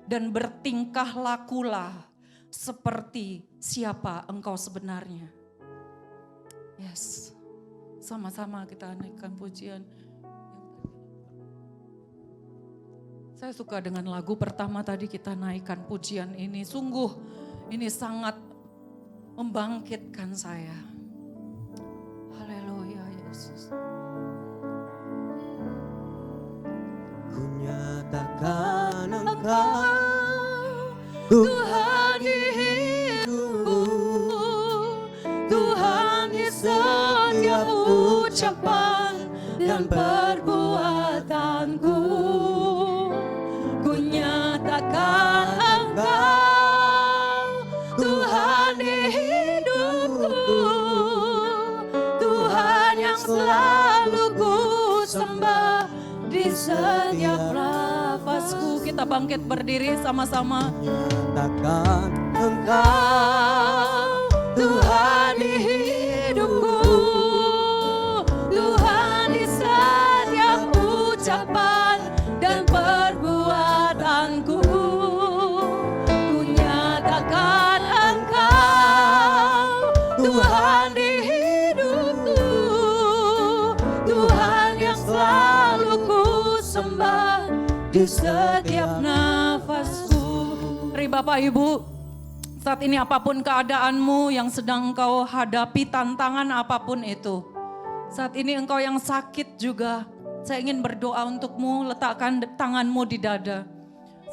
Speaker 2: Dan bertingkah lakulah seperti siapa engkau sebenarnya. Yes, sama-sama kita naikkan pujian. Saya suka dengan lagu pertama tadi kita naikkan pujian ini. Sungguh ini sangat membangkitkan saya. Haleluya Yesus.
Speaker 1: Ku nyatakan Engkau Tuhan di hidupku, Tuhan di setiap ucapan dan perbuatanku. Ku nyatakan Engkau Tuhan di hidupku, Tuhan yang selalu ku sembah di setiap nafasku. Kita bangkit berdiri sama-sama. Nyatakan Engkau Tuhan di hidupku, Tuhan di setiap ucapan dan perbuatanku. Ku nyatakan Engkau Tuhan di hidupku, Tuhan yang selalu ku sembah di setiap nafasku. Mari Bapak Ibu, saat ini apapun keadaanmu yang sedang engkau hadapi, tantangan apapun itu. Saat ini engkau yang sakit juga, saya ingin berdoa untukmu, letakkan tanganmu di dada.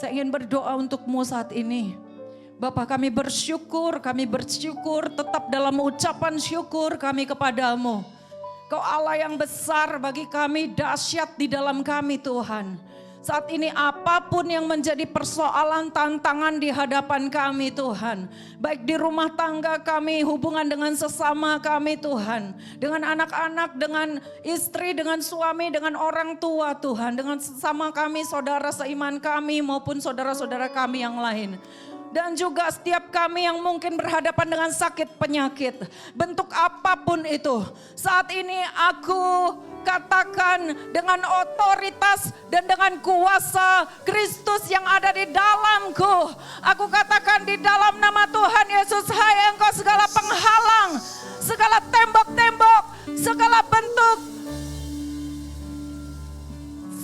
Speaker 1: Saya ingin berdoa untukmu saat ini. Bapak kami bersyukur tetap dalam ucapan syukur kami kepadamu. Kau Allah yang besar bagi kami, dahsyat di dalam kami Tuhan. Saat ini apapun yang menjadi persoalan tantangan di hadapan kami Tuhan. Baik di rumah tangga kami, hubungan dengan sesama kami Tuhan. Dengan anak-anak, dengan istri, dengan suami, dengan orang tua Tuhan. Dengan sesama kami, saudara seiman kami maupun saudara-saudara kami yang lain. Dan juga setiap kami yang mungkin berhadapan dengan sakit penyakit. Bentuk apapun itu. Saat ini aku katakan dengan otoritas dan dengan kuasa Kristus yang ada di dalamku. Aku katakan di dalam nama Tuhan Yesus, hai engkau segala penghalang, segala tembok-tembok, segala bentuk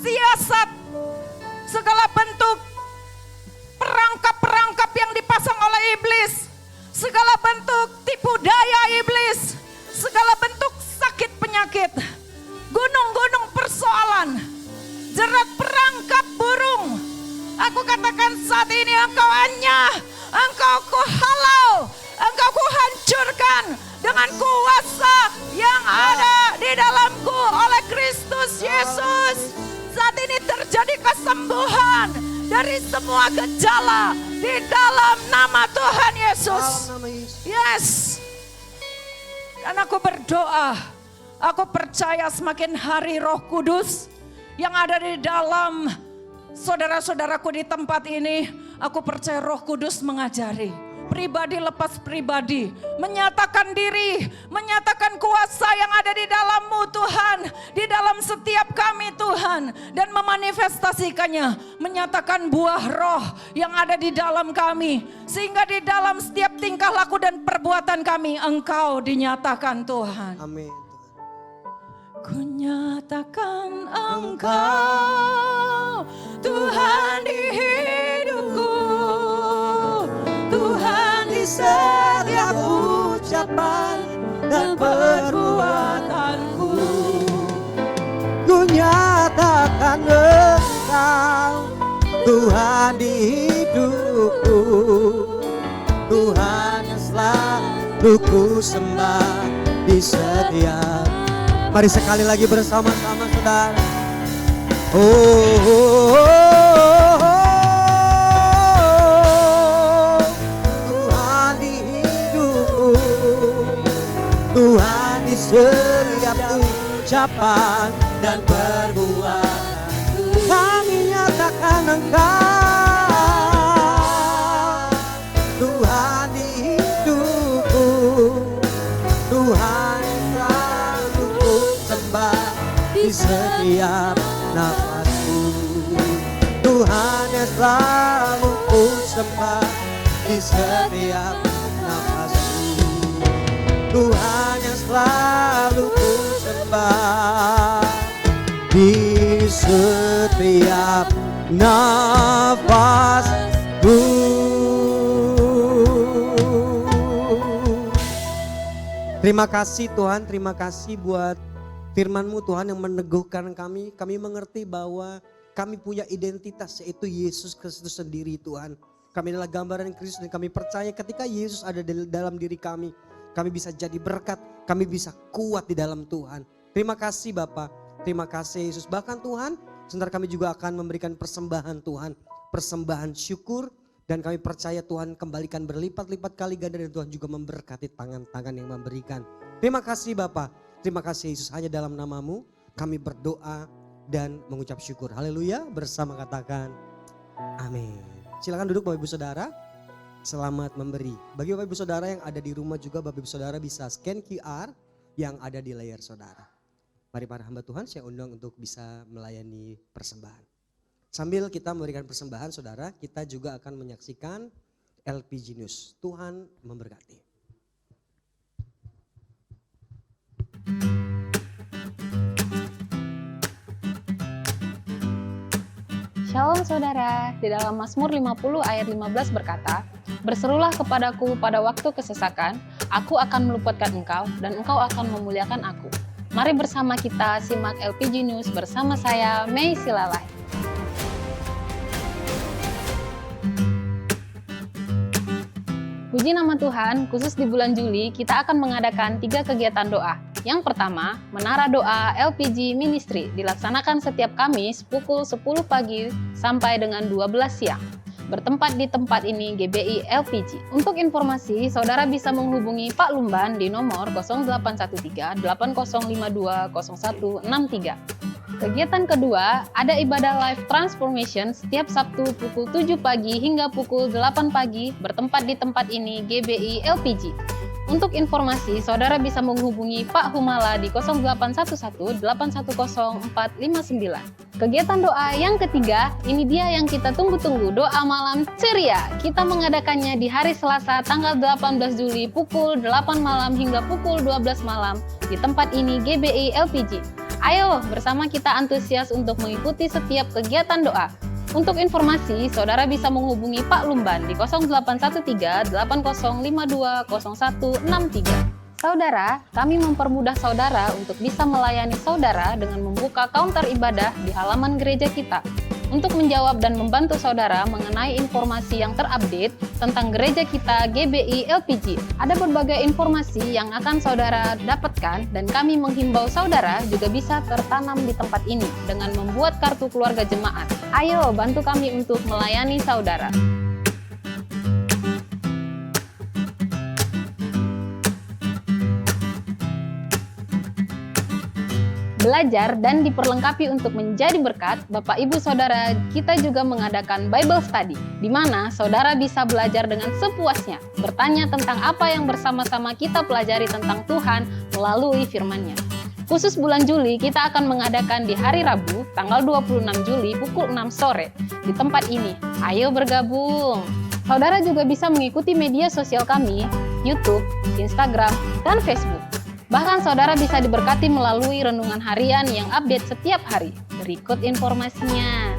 Speaker 1: siasat, segala bentuk perangkap-perangkap yang dipasang oleh iblis, segala bentuk tipu daya iblis, segala bentuk sakit penyakit, gunung-gunung persoalan, jerat perangkap burung. Aku katakan saat ini engkau anyah, engkau kuhalau, engkau kuhancurkan dengan kuasa yang ada di dalamku oleh Kristus Yesus. Saat ini terjadi kesembuhan dari semua gejala di dalam nama Tuhan Yesus. Yes. Dan aku berdoa, aku percaya semakin hari Roh Kudus yang ada di dalam saudara-saudaraku di tempat ini, aku percaya Roh Kudus mengajari. Pribadi lepas pribadi, menyatakan diri, menyatakan kuasa yang ada di dalammu Tuhan, di dalam setiap kami Tuhan, dan memanifestasikannya, menyatakan buah roh yang ada di dalam kami, sehingga di dalam setiap tingkah laku dan perbuatan kami Engkau dinyatakan Tuhan. Amin.
Speaker 2: Ku nyatakan Engkau Tuhan di hidupku, Tuhan di setiap
Speaker 3: ucapan dan perbuatanku. Ku nyatakan Engkau Tuhan di hidupku, Tuhan yang selalu ku sembah di setiap. Mari sekali lagi bersama-sama saudara. Oh, oh, oh, oh. Tuhan di hidupku, Tuhan di setiap ucapan dan perbuatan. Kami nyatakan Engkau Tuhan di hidupku, Tuhan yang selalu ku sembah di setiap nafasku. Tuhan yang selalu ku sembah di setiap nafasku. Tuhan yang selalu ku sembah di setiap nafasku. Terima kasih Tuhan, terima kasih buat firman-Mu Tuhan yang meneguhkan kami. Kami mengerti bahwa kami punya identitas yaitu Yesus Kristus sendiri Tuhan. Kami adalah gambaran Kristus dan kami percaya ketika Yesus ada dalam diri kami bisa jadi berkat, kami bisa kuat di dalam Tuhan. Terima kasih Bapa, terima kasih Yesus. Bahkan Tuhan, sebentar kami juga akan memberikan persembahan Tuhan, persembahan syukur. Dan kami percaya Tuhan kembalikan berlipat-lipat kali ganda dan Tuhan juga memberkati tangan-tangan yang memberikan. Terima kasih Bapa, terima kasih Yesus. Hanya dalam nama-Mu kami berdoa dan mengucap syukur. Haleluya, bersama katakan amin. Silakan duduk Bapak Ibu Saudara, selamat memberi. Bagi Bapak Ibu Saudara yang ada di rumah juga Bapak Ibu Saudara bisa scan QR yang ada di layar saudara. Mari para hamba Tuhan saya undang untuk bisa melayani persembahan. Sambil kita memberikan persembahan saudara, kita juga akan menyaksikan LPG News. Tuhan memberkati.
Speaker 4: Shalom saudara, di dalam Mazmur 50 ayat 15 berkata, "Berserulah kepadaku pada waktu kesesakan, aku akan meluputkan engkau dan engkau akan memuliakan aku." Mari bersama kita simak LPG News bersama saya, Mei Silalai. Puji nama Tuhan, khusus di bulan Juli kita akan mengadakan 3 kegiatan doa. Yang pertama, Menara Doa LPG Ministry dilaksanakan setiap Kamis pukul 10 pagi sampai dengan 12 siang. Bertempat di tempat ini GBI LPG. Untuk informasi, saudara bisa menghubungi Pak Lumban di nomor 0813 8052 0163. Kegiatan kedua, ada ibadah live transformation setiap Sabtu pukul 7 pagi hingga pukul 8 pagi bertempat di tempat ini GBI LPG. Untuk informasi, saudara bisa menghubungi Pak Humala di 0811 810 459. Kegiatan doa yang ketiga, ini dia yang kita tunggu-tunggu, doa malam ceria. Kita mengadakannya di hari Selasa tanggal 18 Juli pukul 8 malam hingga pukul 12 malam di tempat ini GBI LPG. Ayo bersama kita antusias untuk mengikuti setiap kegiatan doa. Untuk informasi, saudara bisa menghubungi Pak Lumban di 0813 8052 0163. Saudara, kami mempermudah saudara untuk bisa melayani saudara dengan membuka kaunter ibadah di halaman gereja kita. Untuk menjawab dan membantu saudara mengenai informasi yang terupdate tentang gereja kita GBI LPG. Ada berbagai informasi yang akan saudara dapatkan dan kami menghimbau saudara juga bisa tertanam di tempat ini dengan membuat kartu keluarga jemaat. Ayo bantu kami untuk melayani saudara. Belajar dan diperlengkapi untuk menjadi berkat, Bapak Ibu Saudara, kita juga mengadakan Bible Study, di mana saudara bisa belajar dengan sepuasnya, bertanya tentang apa yang bersama-sama kita pelajari tentang Tuhan melalui firman-Nya. Khusus bulan Juli, kita akan mengadakan di hari Rabu, tanggal 26 Juli pukul 6 sore, di tempat ini. Ayo bergabung! Saudara juga bisa mengikuti media sosial kami, YouTube, Instagram, dan Facebook. Bahkan saudara bisa diberkati melalui renungan harian yang update setiap hari. Berikut informasinya.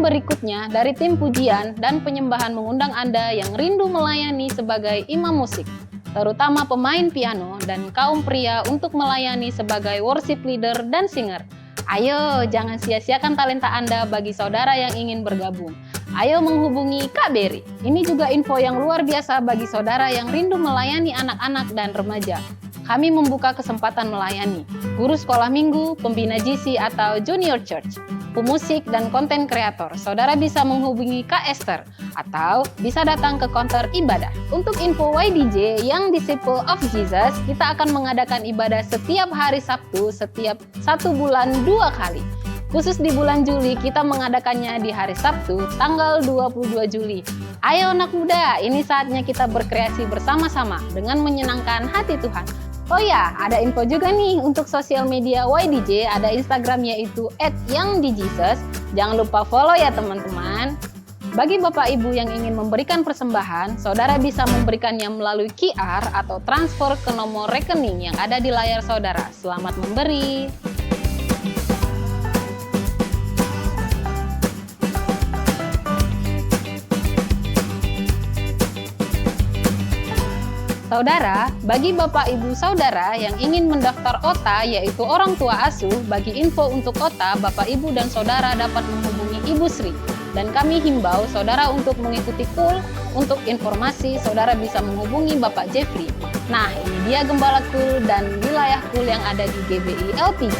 Speaker 4: berikutnya dari tim pujian dan penyembahan mengundang Anda yang rindu melayani sebagai imam musik, terutama pemain piano dan kaum pria untuk melayani sebagai worship leader dan singer. Ayo, jangan sia-siakan talenta Anda bagi saudara yang ingin bergabung. Ayo menghubungi Kak Berry. Ini juga info yang luar biasa bagi saudara yang rindu melayani anak-anak dan remaja. Kami membuka kesempatan melayani guru sekolah minggu, pembina GC atau junior church, pemusik dan konten kreator. Saudara bisa menghubungi Kak Esther atau bisa datang ke counter ibadah. Untuk info YDJ yang Disciple of Jesus, kita akan mengadakan ibadah setiap hari Sabtu setiap 1 bulan 2 kali. Khusus di bulan Juli, kita mengadakannya di hari Sabtu, tanggal 22 Juli. Ayo anak muda, ini saatnya kita berkreasi bersama-sama dengan menyenangkan hati Tuhan. Oh ya, ada info juga nih untuk sosial media YDJ, ada Instagram yaitu @youngdjesus. Jangan lupa follow ya teman-teman. Bagi Bapak Ibu yang ingin memberikan persembahan, saudara bisa memberikannya melalui QR atau transfer ke nomor rekening yang ada di layar saudara. Selamat memberi. Saudara, bagi Bapak Ibu Saudara yang ingin mendaftar OTA yaitu orang tua asuh, bagi info untuk OTA, Bapak Ibu dan Saudara dapat menghubungi Ibu Sri. Dan kami himbau Saudara untuk mengikuti KUL. Untuk informasi, Saudara bisa menghubungi Bapak Jeffrey. Nah, ini dia Gembala KUL dan wilayah KUL yang ada di GBI LPG.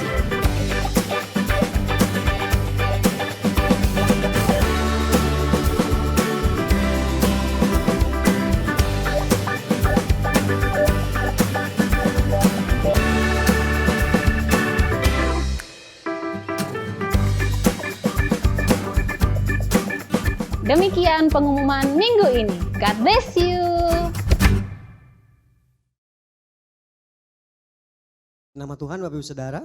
Speaker 4: Demikian pengumuman minggu ini. God bless you.
Speaker 3: Nama Tuhan Bapak Ibu Saudara,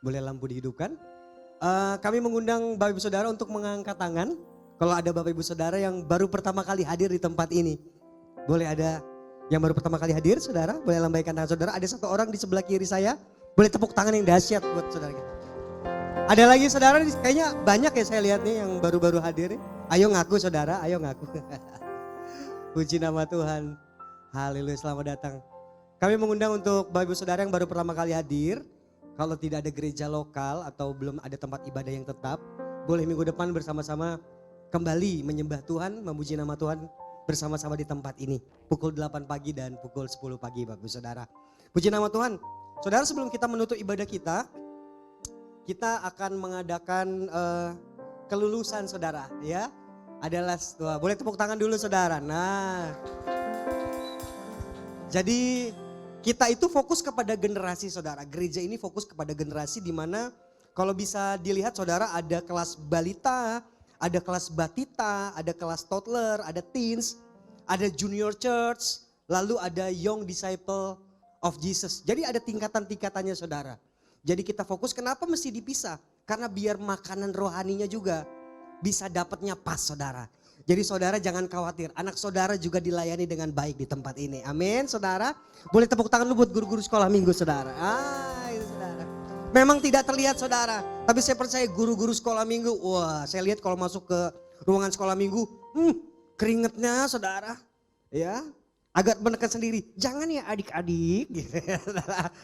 Speaker 3: boleh lampu dihidupkan. Kami mengundang Bapak Ibu Saudara untuk mengangkat tangan. Kalau ada Bapak Ibu Saudara yang baru pertama kali hadir di tempat ini. Boleh ada yang baru pertama kali hadir, Saudara. Boleh lambaikan tangan Saudara. Ada satu orang di sebelah kiri saya. Boleh tepuk tangan yang dahsyat buat Saudara kita. Ada lagi Saudara, kayaknya banyak ya saya lihat nih yang baru-baru hadir. Ayo ngaku Saudara, ayo ngaku. Puji nama Tuhan. Haleluya, selamat datang. Kami mengundang untuk Bapak Ibu Saudara yang baru pertama kali hadir. Kalau tidak ada gereja lokal atau belum ada tempat ibadah yang tetap, boleh minggu depan bersama-sama kembali menyembah Tuhan, memuji nama Tuhan bersama-sama di tempat ini. Pukul 8 pagi dan pukul 10 pagi Bapak Ibu Saudara. Puji nama Tuhan. Saudara, sebelum kita menutup ibadah kita akan mengadakan kelulusan Saudara ya. Adalah boleh tepuk tangan dulu Saudara. Nah, jadi kita itu fokus kepada generasi Saudara. Gereja ini fokus kepada generasi di mana kalau bisa dilihat Saudara ada kelas balita, ada kelas batita, ada kelas toddler, ada teens, ada junior church, lalu ada young disciple of Jesus. Jadi ada tingkatan-tingkatannya Saudara. Jadi kita fokus kenapa mesti dipisah? Karena biar makanan rohaninya juga bisa dapatnya pas Saudara. Jadi Saudara jangan khawatir, anak Saudara juga dilayani dengan baik di tempat ini. Amin Saudara. Boleh tepuk tangan lu buat guru-guru sekolah minggu Saudara. Itu Saudara. Memang tidak terlihat Saudara, tapi saya percaya guru-guru sekolah minggu, wah saya lihat kalau masuk ke ruangan sekolah minggu, keringetnya Saudara. Ya, agak menekan sendiri, jangan ya adik-adik gitu ya,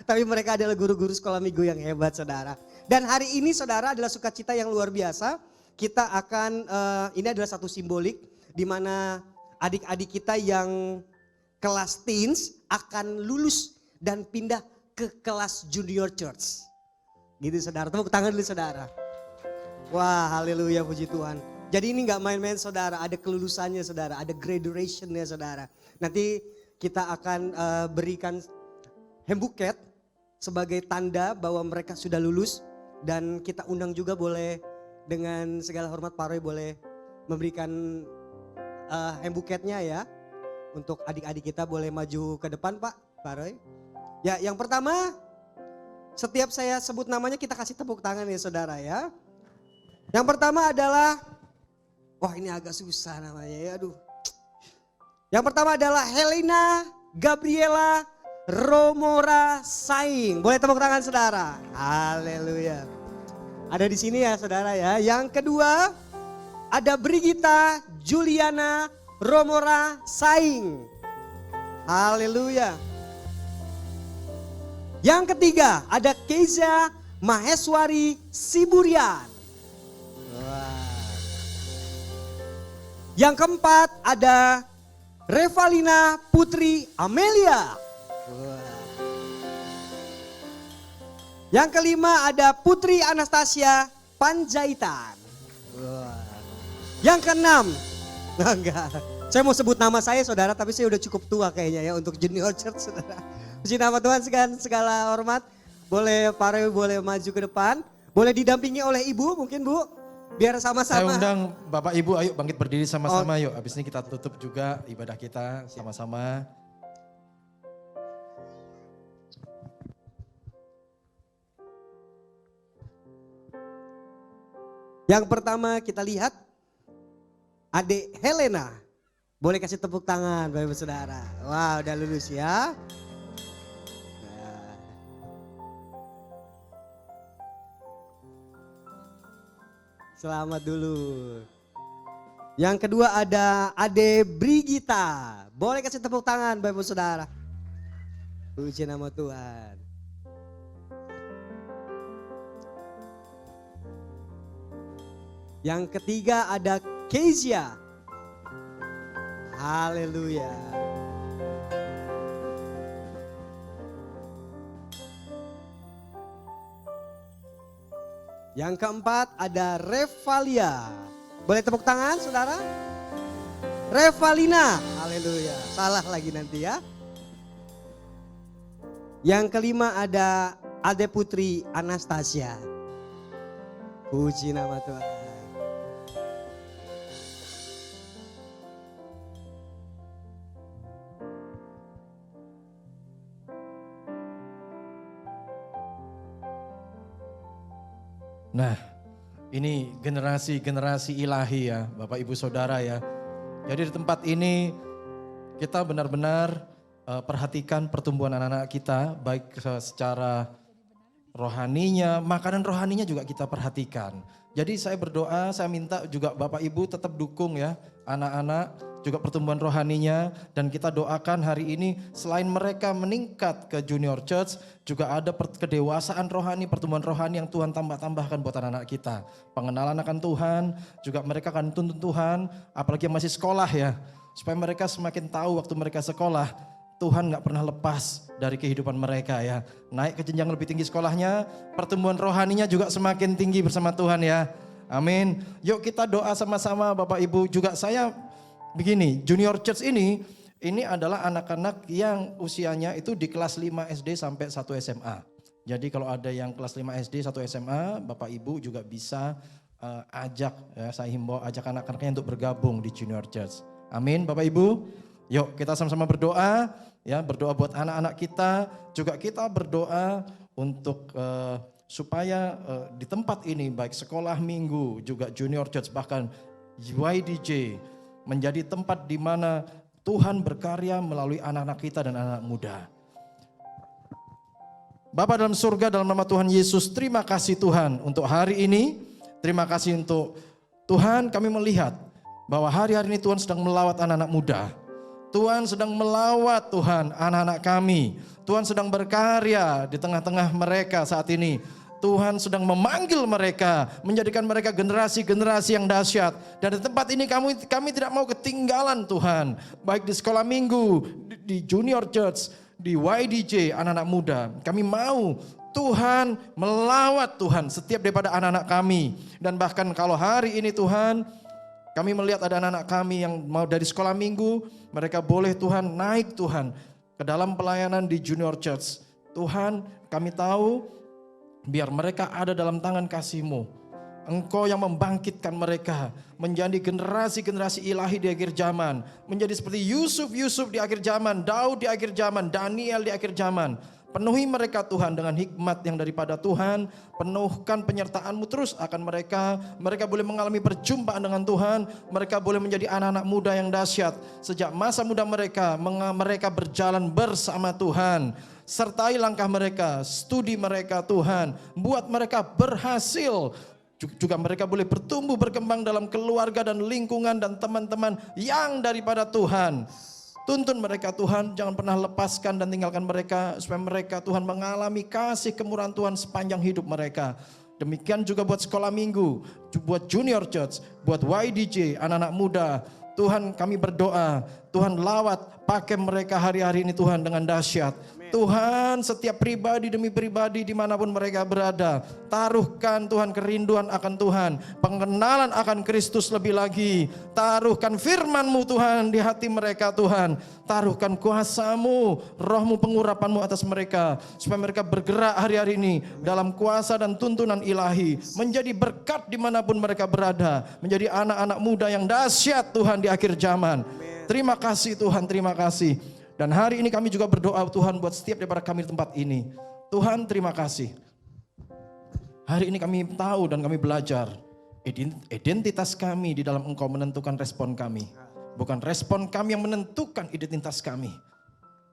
Speaker 3: tapi mereka adalah guru-guru sekolah minggu yang hebat Saudara. Dan hari ini Saudara adalah sukacita yang luar biasa. Kita akan, ini adalah satu simbolik di mana adik-adik kita yang kelas teens akan lulus dan pindah ke kelas junior church. Gitu Saudara, tepuk tangan dulu Saudara. Wah haleluya puji Tuhan. Jadi ini gak main-main Saudara, ada kelulusannya Saudara, ada graduationnya Saudara. Nanti kita akan berikan handbuket sebagai tanda bahwa mereka sudah lulus. Dan kita undang juga boleh dengan segala hormat Pak Roy boleh memberikan handbuketnya ya. Untuk adik-adik kita boleh maju ke depan Pak Roy. Ya yang pertama, setiap saya sebut namanya kita kasih tepuk tangan ya Saudara ya. Yang pertama adalah, wah ini agak susah namanya ya aduh. Yang pertama adalah Helena Gabriela Romora Saing. Boleh tepuk tangan Saudara. Haleluya. Ada di sini ya Saudara ya. Yang kedua ada Brigita Juliana Romora Saing. Haleluya. Yang ketiga ada Keiza Maheswari Siburian. Wah. Yang keempat ada Revalina Putri Amelia. Wah. Yang kelima ada Putri Anastasia Panjaitan. Wah. Yang keenam, enggak, saya mau sebut nama saya saudara, tapi saya udah cukup tua kayaknya ya untuk Junior Church saudara. Puji nama Tuhan, segala hormat. Boleh Pak Rewi boleh maju ke depan. Boleh didampingi oleh Ibu mungkin Bu. Biar sama-sama.
Speaker 5: Saya undang Bapak Ibu, ayo bangkit berdiri sama-sama yuk. Habis ini kita tutup juga ibadah kita sama-sama.
Speaker 3: Yang pertama kita lihat Adik Helena. Boleh kasih tepuk tangan Bapak Ibu Saudara. Wah udah lulus ya. Nah. Selamat dulu. Yang kedua ada Ade Brigita. Boleh kasih tepuk tangan Bapak Ibu Saudara. Puji nama Tuhan. Yang ketiga ada Kezia. Haleluya. Yang keempat ada Revalia. Boleh tepuk tangan saudara? Revalina. Haleluya. Salah lagi nanti ya. Yang kelima ada Ade Putri Anastasia. Puji nama Tuhan.
Speaker 5: Nah, ini generasi-generasi ilahi ya, Bapak Ibu Saudara ya. Jadi di tempat ini kita benar-benar perhatikan pertumbuhan anak-anak kita, baik secara rohaninya, makanan rohaninya juga kita perhatikan. Jadi saya berdoa, saya minta juga Bapak Ibu tetap dukung ya anak-anak, juga pertumbuhan rohaninya. Dan kita doakan hari ini selain mereka meningkat ke Junior Church, juga ada kedewasaan rohani, pertumbuhan rohani yang Tuhan tambah-tambahkan buat anak-anak kita. Pengenalan akan Tuhan, juga mereka akan tuntun Tuhan, apalagi yang masih sekolah ya. Supaya mereka semakin tahu waktu mereka sekolah, Tuhan gak pernah lepas dari kehidupan mereka ya. Naik ke jenjang lebih tinggi sekolahnya, pertumbuhan rohaninya juga semakin tinggi bersama Tuhan ya. Amin. Yuk kita doa sama-sama Bapak Ibu. Juga saya begini, Junior Church ini adalah anak-anak yang usianya itu di kelas 5 SD sampai 1 SMA. Jadi kalau ada yang kelas 5 SD, 1 SMA, Bapak Ibu juga bisa ajak, ya, saya himbau ajak anak-anaknya untuk bergabung di Junior Church. Amin Bapak Ibu. Yuk kita sama-sama berdoa, ya berdoa buat anak-anak kita, juga kita berdoa untuk supaya di tempat ini baik sekolah minggu, juga Junior Church, bahkan YDJ menjadi tempat di mana Tuhan berkarya melalui anak-anak kita dan anak muda. Bapa dalam surga, dalam nama Tuhan Yesus, terima kasih Tuhan untuk hari ini. Terima kasih untuk Tuhan, kami melihat bahwa hari-hari ini Tuhan sedang melawat anak-anak muda. Tuhan sedang melawat Tuhan anak-anak kami. Tuhan sedang berkarya di tengah-tengah mereka saat ini. Tuhan sedang memanggil mereka, menjadikan mereka generasi-generasi yang dahsyat. Dan di tempat ini kami tidak mau ketinggalan Tuhan. Baik di sekolah minggu, di Junior Church, di YDJ, anak-anak muda. Kami mau Tuhan melawat Tuhan setiap daripada anak-anak kami. Dan bahkan kalau hari ini Tuhan, kami melihat ada anak-anak kami yang mau dari sekolah minggu, mereka boleh Tuhan naik Tuhan ke dalam pelayanan di Junior Church. Tuhan kami tahu biar mereka ada dalam tangan kasih-Mu. Engkau yang membangkitkan mereka menjadi generasi-generasi ilahi di akhir zaman. Menjadi seperti Yusuf di akhir zaman, Daud di akhir zaman, Daniel di akhir zaman. Penuhi mereka Tuhan dengan hikmat yang daripada Tuhan. Penuhkan penyertaan-Mu terus akan mereka. Mereka boleh mengalami perjumpaan dengan Tuhan. Mereka boleh menjadi anak-anak muda yang dahsyat. Sejak masa muda mereka berjalan bersama Tuhan. Sertai langkah mereka, studi mereka Tuhan. Buat mereka berhasil Juga mereka boleh bertumbuh berkembang dalam keluarga dan lingkungan dan teman-teman yang daripada Tuhan. Tuntun mereka Tuhan, jangan pernah lepaskan dan tinggalkan mereka, supaya mereka Tuhan mengalami kasih kemurahan Tuhan sepanjang hidup mereka. Demikian juga buat sekolah minggu, buat junior church, buat YDJ, anak-anak muda. Tuhan kami berdoa, Tuhan lawat, pakai mereka hari-hari ini Tuhan dengan dahsyat. Tuhan setiap pribadi demi pribadi dimanapun mereka berada, taruhkan Tuhan kerinduan akan Tuhan, pengenalan akan Kristus lebih lagi. Taruhkan firman-Mu Tuhan di hati mereka Tuhan, taruhkan kuasa-Mu, roh-Mu, pengurapan-Mu atas mereka, supaya mereka bergerak hari-hari ini dalam kuasa dan tuntunan ilahi, menjadi berkat dimanapun mereka berada, menjadi anak-anak muda yang dahsyat Tuhan di akhir zaman. Terima kasih Tuhan, terima kasih. Dan hari ini kami juga berdoa Tuhan buat setiap daripada kami di tempat ini. Tuhan terima kasih. Hari ini kami tahu dan kami belajar identitas kami di dalam Engkau menentukan respon kami. Bukan respon kami yang menentukan identitas kami.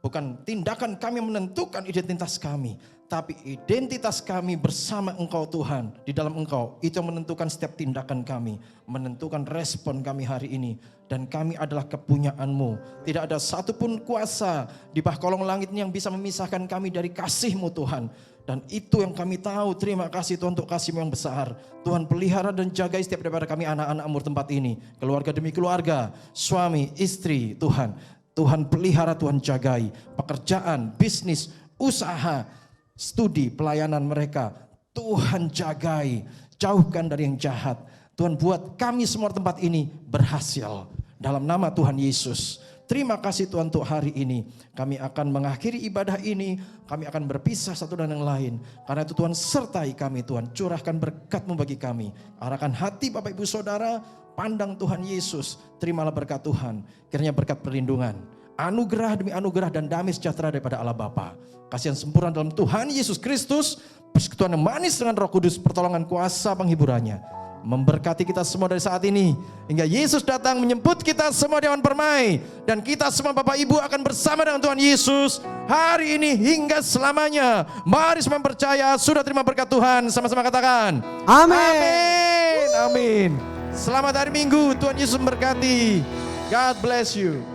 Speaker 5: Bukan tindakan kami yang menentukan identitas kami. Tapi identitas kami bersama Engkau Tuhan. Di dalam Engkau itu yang menentukan setiap tindakan kami. Menentukan respon kami hari ini. Dan kami adalah kepunyaan-Mu. Tidak ada satupun kuasa di bawah kolong langit ini yang bisa memisahkan kami dari kasih-Mu Tuhan. Dan itu yang kami tahu. Terima kasih Tuhan untuk kasih-Mu yang besar. Tuhan pelihara dan jaga setiap daripada kami anak-anak-Mu tempat ini. Keluarga demi keluarga, suami, istri Tuhan. Tuhan pelihara, Tuhan jagai. Pekerjaan, bisnis, usaha, studi, pelayanan mereka. Tuhan jagai. Jauhkan dari yang jahat. Tuhan buat kami semua tempat ini berhasil. Dalam nama Tuhan Yesus. Terima kasih Tuhan untuk hari ini. Kami akan mengakhiri ibadah ini. Kami akan berpisah satu dan yang lain. Karena itu Tuhan sertai kami Tuhan. Curahkan berkat-Mu bagi kami. Arahkan hati Bapak Ibu Saudara. Pandang Tuhan Yesus. Terimalah berkat Tuhan. Kiranya berkat perlindungan. Anugerah demi anugerah dan damai sejahtera daripada Allah Bapa. Kasih yang sempurna dalam Tuhan Yesus Kristus. Persekutuan yang manis dengan Roh Kudus. Pertolongan kuasa penghiburannya. Memberkati kita semua dari saat ini hingga Yesus datang menjemput kita semua di awan permai, dan kita semua Bapak Ibu akan bersama dengan Tuhan Yesus hari ini hingga selamanya. Mari semua percaya sudah terima berkat Tuhan, sama-sama katakan amin. Amin. Selamat hari Minggu, Tuhan Yesus memberkati. God bless you.